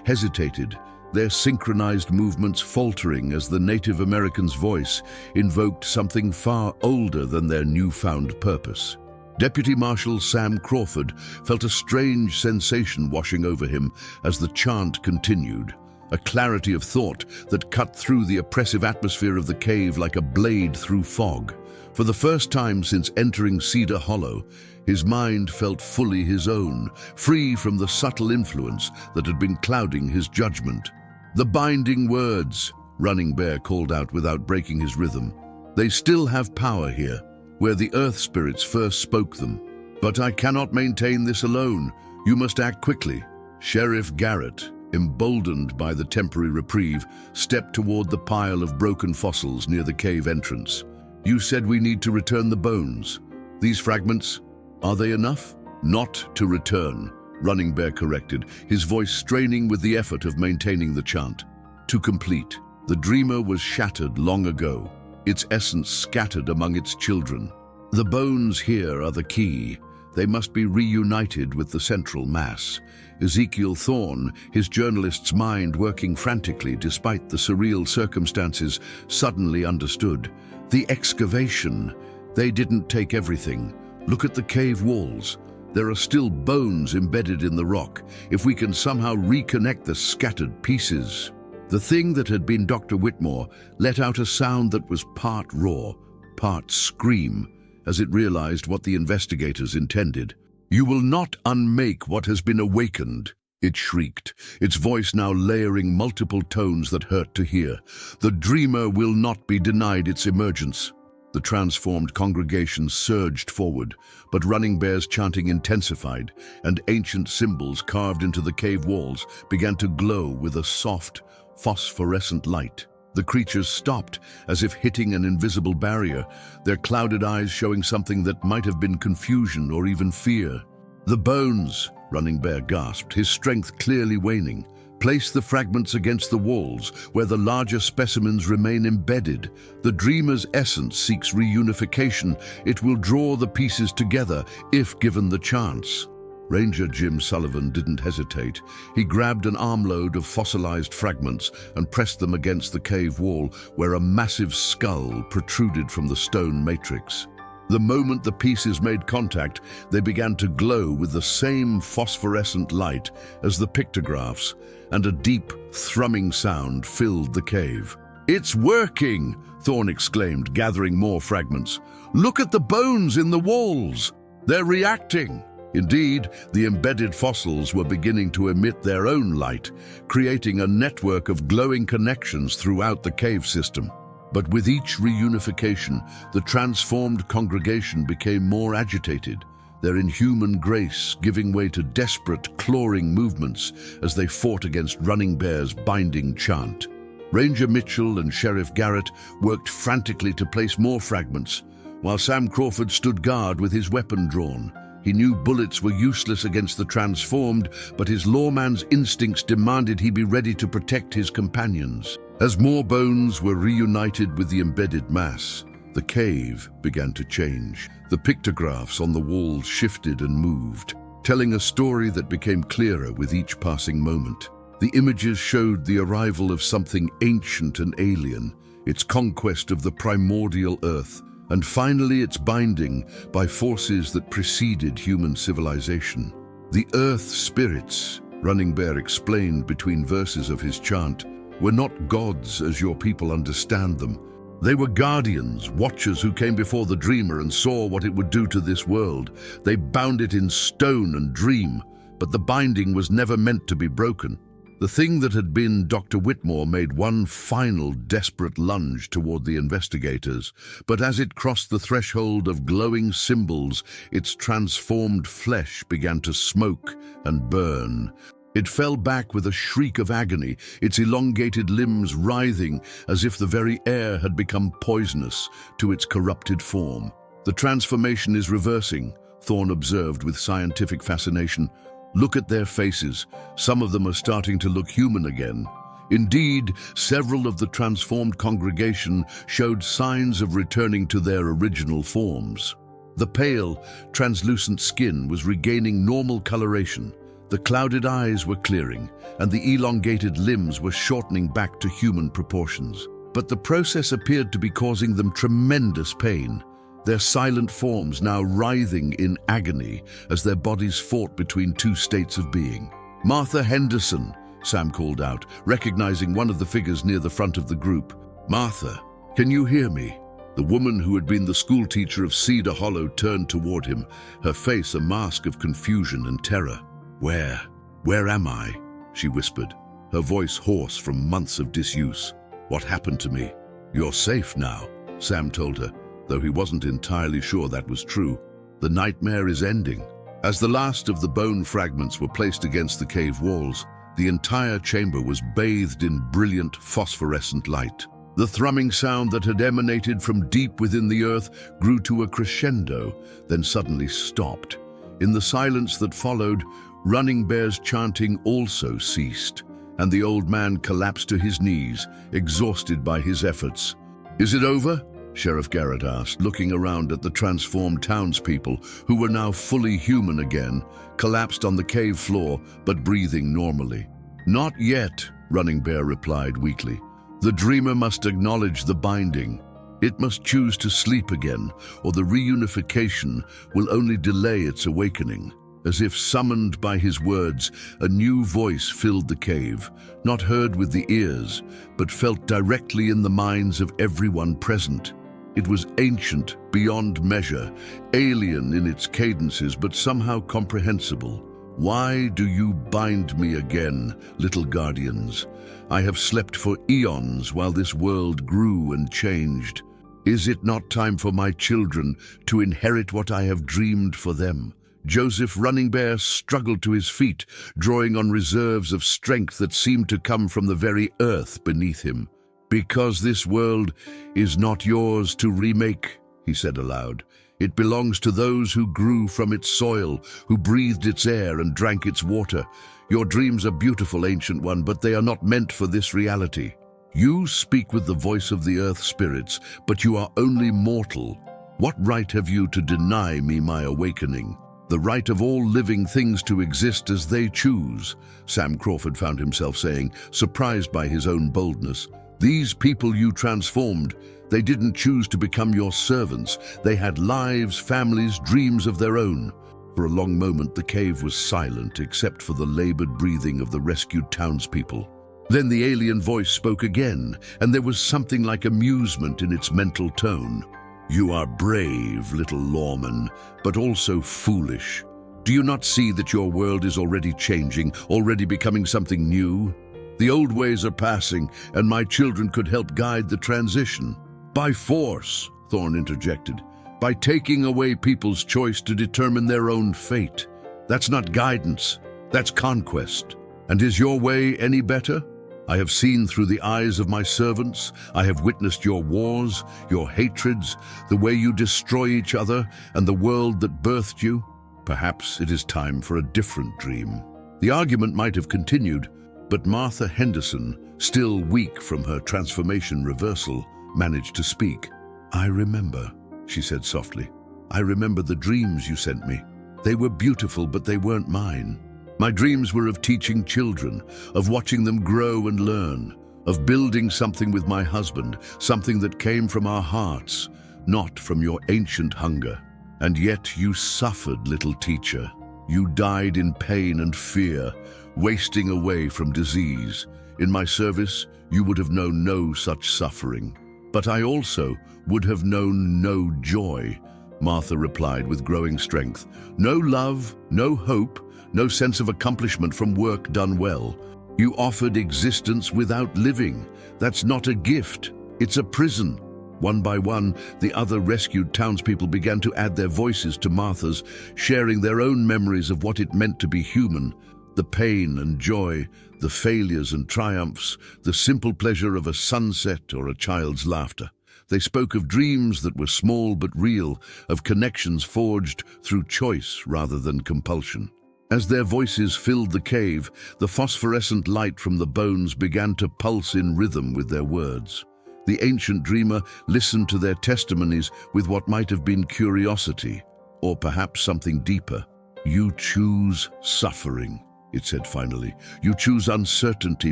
hesitated, their synchronized movements faltering as the Native American's voice invoked something far older than their newfound purpose. Deputy Marshal Sam Crawford felt a strange sensation washing over him as the chant continued, a clarity of thought that cut through the oppressive atmosphere of the cave like a blade through fog. For the first time since entering Cedar Hollow, his mind felt fully his own, free from the subtle influence that had been clouding his judgment. "The binding words," Running Bear called out without breaking his rhythm. "They still have power here, where the earth spirits first spoke them. But I cannot maintain this alone. You must act quickly." Sheriff Garrett, emboldened by the temporary reprieve, stepped toward the pile of broken fossils near the cave entrance. "You said we need to return the bones. These fragments, are they enough?" "Not to return," Running Bear corrected, his voice straining with the effort of maintaining the chant. "To complete. The dreamer was shattered long ago, its essence scattered among its children. The bones here are the key. They must be reunited with the central mass." Ezekiel Thorne, his journalist's mind working frantically despite the surreal circumstances, suddenly understood. The excavation. They didn't take everything. Look at the cave walls. There are still bones embedded in the rock. If we can somehow reconnect the scattered pieces. The thing that had been Dr. Whitmore let out a sound that was part roar, part scream, as it realized what the investigators intended. "You will not unmake what has been awakened," It shrieked, its voice now layering multiple tones that hurt to hear. The dreamer will not be denied its emergence. The transformed congregation surged forward, but Running Bear's chanting intensified, and ancient symbols carved into the cave walls began to glow with a soft, phosphorescent light. The creatures stopped, as if hitting an invisible barrier, their clouded eyes showing something that might have been confusion or even fear. "The bones," Running Bear gasped, his strength clearly waning. "Place the fragments against the walls, where the larger specimens remain embedded. The dreamer's essence seeks reunification. It will draw the pieces together, if given the chance." Ranger Jim Sullivan didn't hesitate. He grabbed an armload of fossilized fragments and pressed them against the cave wall, where a massive skull protruded from the stone matrix. The moment the pieces made contact, they began to glow with the same phosphorescent light as the pictographs, and a deep, thrumming sound filled the cave. "It's working!" Thorne exclaimed, gathering more fragments. "Look at the bones in the walls! They're reacting!" Indeed, the embedded fossils were beginning to emit their own light, creating a network of glowing connections throughout the cave system. But with each reunification, the transformed congregation became more agitated, their inhuman grace giving way to desperate, clawing movements as they fought against Running Bear's binding chant. Ranger Mitchell and Sheriff Garrett worked frantically to place more fragments, while Sam Crawford stood guard with his weapon drawn. He knew bullets were useless against the transformed, but his lawman's instincts demanded he be ready to protect his companions. As more bones were reunited with the embedded mass, the cave began to change. The pictographs on the walls shifted and moved, telling a story that became clearer with each passing moment. The images showed the arrival of something ancient and alien, its conquest of the primordial earth, and finally its binding by forces that preceded human civilization. The earth spirits, Running Bear explained between verses of his chant, were not gods as your people understand them. They were guardians, watchers who came before the dreamer and saw what it would do to this world. They bound it in stone and dream, but the binding was never meant to be broken. The thing that had been Dr. Whitmore made one final desperate lunge toward the investigators, but as it crossed the threshold of glowing symbols, its transformed flesh began to smoke and burn. It fell back with a shriek of agony, its elongated limbs writhing as if the very air had become poisonous to its corrupted form. "The transformation is reversing," Thorne observed with scientific fascination. "Look at their faces. Some of them are starting to look human again." Indeed, several of the transformed congregation showed signs of returning to their original forms. The pale, translucent skin was regaining normal coloration. The clouded eyes were clearing, and the elongated limbs were shortening back to human proportions. But the process appeared to be causing them tremendous pain, their silent forms now writhing in agony as their bodies fought between two states of being. "Martha Henderson," Sam called out, recognizing one of the figures near the front of the group. "Martha, can you hear me?" The woman who had been the schoolteacher of Cedar Hollow turned toward him, her face a mask of confusion and terror. Where am I?" she whispered, her voice hoarse from months of disuse. "What happened to me?" "You're safe now," Sam told her, though he wasn't entirely sure that was true. "The nightmare is ending." As the last of the bone fragments were placed against the cave walls, the entire chamber was bathed in brilliant phosphorescent light. The thrumming sound that had emanated from deep within the earth grew to a crescendo, then suddenly stopped. In the silence that followed, Running Bear's chanting also ceased, and the old man collapsed to his knees, exhausted by his efforts. "Is it over?" Sheriff Garrett asked, looking around at the transformed townspeople, who were now fully human again, collapsed on the cave floor, but breathing normally. "Not yet," Running Bear replied weakly. "The dreamer must acknowledge the binding. It must choose to sleep again, or the reunification will only delay its awakening." As if summoned by his words, a new voice filled the cave, not heard with the ears, but felt directly in the minds of everyone present. It was ancient beyond measure, alien in its cadences, but somehow comprehensible. Why do you bind me again, little guardians? I have slept for eons while this world grew and changed. Is it not time for my children to inherit what I have dreamed for them? Joseph Running Bear struggled to his feet, drawing on reserves of strength that seemed to come from the very earth beneath him. Because this world is not yours to remake, he said aloud. It belongs to those who grew from its soil, who breathed its air and drank its water. Your dreams are beautiful, Ancient One, but they are not meant for this reality. You speak with the voice of the earth spirits, but you are only mortal. What right have you to deny me my awakening? The right of all living things to exist as they choose, Sam Crawford found himself saying, surprised by his own boldness. These people you transformed, they didn't choose to become your servants. They had lives, families, dreams of their own. For a long moment, the cave was silent, except for the labored breathing of the rescued townspeople. Then the alien voice spoke again, and there was something like amusement in its mental tone. You are brave, little lawman, but also foolish. Do you not see that your world is already changing, already becoming something new? The old ways are passing, and my children could help guide the transition. By force, Thorn interjected, by taking away people's choice to determine their own fate. That's not guidance, that's conquest. And is your way any better? I have seen through the eyes of my servants. I have witnessed your wars, your hatreds, the way you destroy each other, and the world that birthed you. Perhaps it is time for a different dream. The argument might have continued, but Martha Henderson, still weak from her transformation reversal, managed to speak. I remember, she said softly. I remember the dreams you sent me. They were beautiful, but they weren't mine. My dreams were of teaching children, of watching them grow and learn, of building something with my husband, something that came from our hearts, not from your ancient hunger. And yet you suffered, little teacher. You died in pain and fear, wasting away from disease. In my service, you would have known no such suffering. But I also would have known no joy, Martha replied with growing strength. No love, no hope, no sense of accomplishment from work done well. You offered existence without living. That's not a gift, it's a prison. One by one, the other rescued townspeople began to add their voices to Martha's, sharing their own memories of what it meant to be human. The pain and joy, the failures and triumphs, the simple pleasure of a sunset or a child's laughter. They spoke of dreams that were small but real, of connections forged through choice rather than compulsion. As their voices filled the cave, the phosphorescent light from the bones began to pulse in rhythm with their words. The ancient dreamer listened to their testimonies with what might have been curiosity, or perhaps something deeper. You choose suffering, it said finally. You choose uncertainty,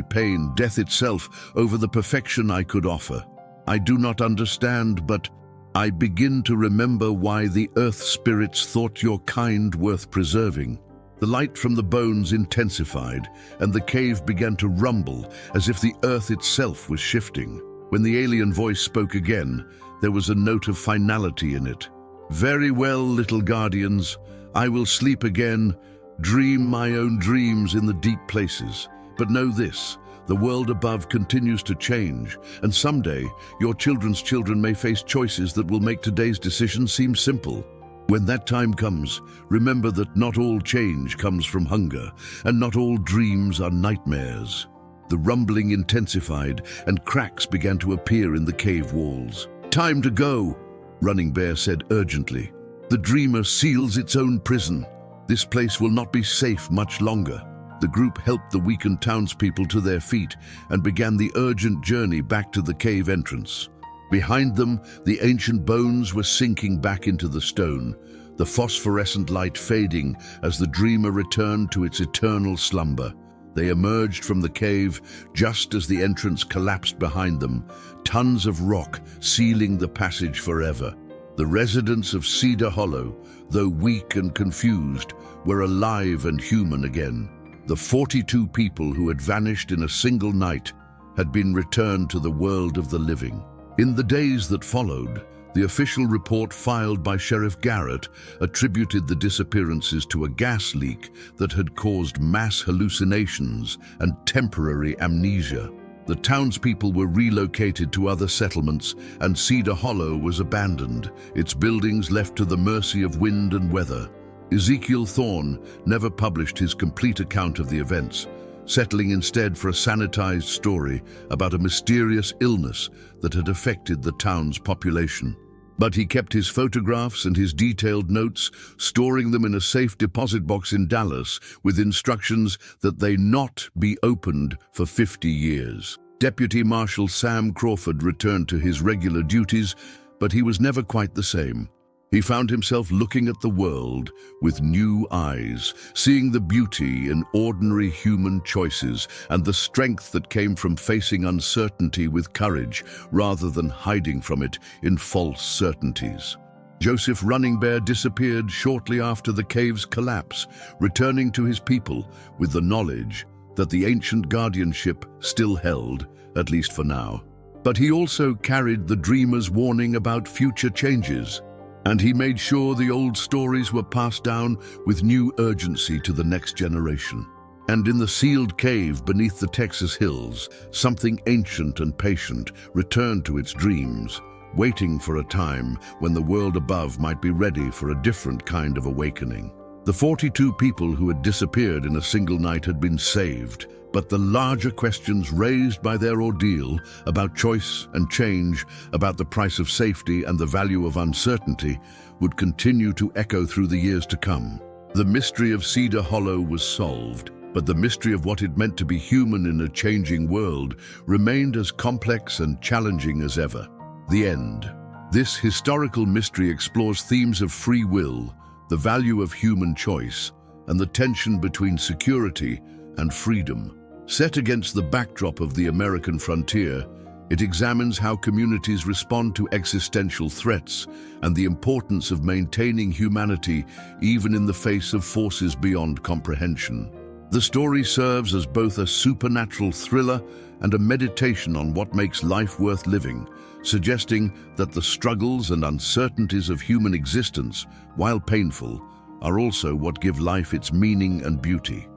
pain, death itself over the perfection I could offer. I do not understand, but I begin to remember why the earth spirits thought your kind worth preserving. The light from the bones intensified, and the cave began to rumble as if the earth itself was shifting. When the alien voice spoke again, there was a note of finality in it. Very well, little guardians. I will sleep again, dream my own dreams in the deep places. But know this, the world above continues to change, and someday your children's children may face choices that will make today's decisions seem simple. When that time comes, remember that not all change comes from hunger, and not all dreams are nightmares. The rumbling intensified, and cracks began to appear in the cave walls. Time to go, Running Bear said urgently. The dreamer seals its own prison. This place will not be safe much longer. The group helped the weakened townspeople to their feet and began the urgent journey back to the cave entrance. Behind them, the ancient bones were sinking back into the stone, the phosphorescent light fading as the dreamer returned to its eternal slumber. They emerged from the cave just as the entrance collapsed behind them, tons of rock sealing the passage forever. The residents of Cedar Hollow, though weak and confused, were alive and human again. The 42 people who had vanished in a single night had been returned to the world of the living. In the days that followed, The official report filed by Sheriff Garrett attributed the disappearances to a gas leak that had caused mass hallucinations and temporary amnesia. The townspeople were relocated to other settlements, and Cedar Hollow was abandoned, its buildings left to the mercy of wind and weather. Ezekiel Thorne never published his complete account of the events, settling instead for a sanitized story about a mysterious illness that had affected the town's population. But he kept his photographs and his detailed notes, storing them in a safe deposit box in Dallas with instructions that they not be opened for 50 years. Deputy Marshal Sam Crawford returned to his regular duties, but he was never quite the same. He found himself looking at the world with new eyes, seeing the beauty in ordinary human choices and the strength that came from facing uncertainty with courage rather than hiding from it in false certainties. Joseph Running Bear disappeared shortly after the cave's collapse, returning to his people with the knowledge that the ancient guardianship still held, at least for now. But he also carried the dreamer's warning about future changes. And he made sure the old stories were passed down with new urgency to the next generation. And in the sealed cave beneath the Texas hills, something ancient and patient returned to its dreams, waiting for a time when the world above might be ready for a different kind of awakening. The 42 people who had disappeared in a single night had been saved, but the larger questions raised by their ordeal about choice and change, about the price of safety and the value of uncertainty, would continue to echo through the years to come. The mystery of Cedar Hollow was solved, but the mystery of what it meant to be human in a changing world remained as complex and challenging as ever. The end. This historical mystery explores themes of free will, the value of human choice, and the tension between security and freedom. Set against the backdrop of the American frontier, it examines how communities respond to existential threats and the importance of maintaining humanity even in the face of forces beyond comprehension. The story serves as both a supernatural thriller and a meditation on what makes life worth living, suggesting that the struggles and uncertainties of human existence, while painful, are also what give life its meaning and beauty.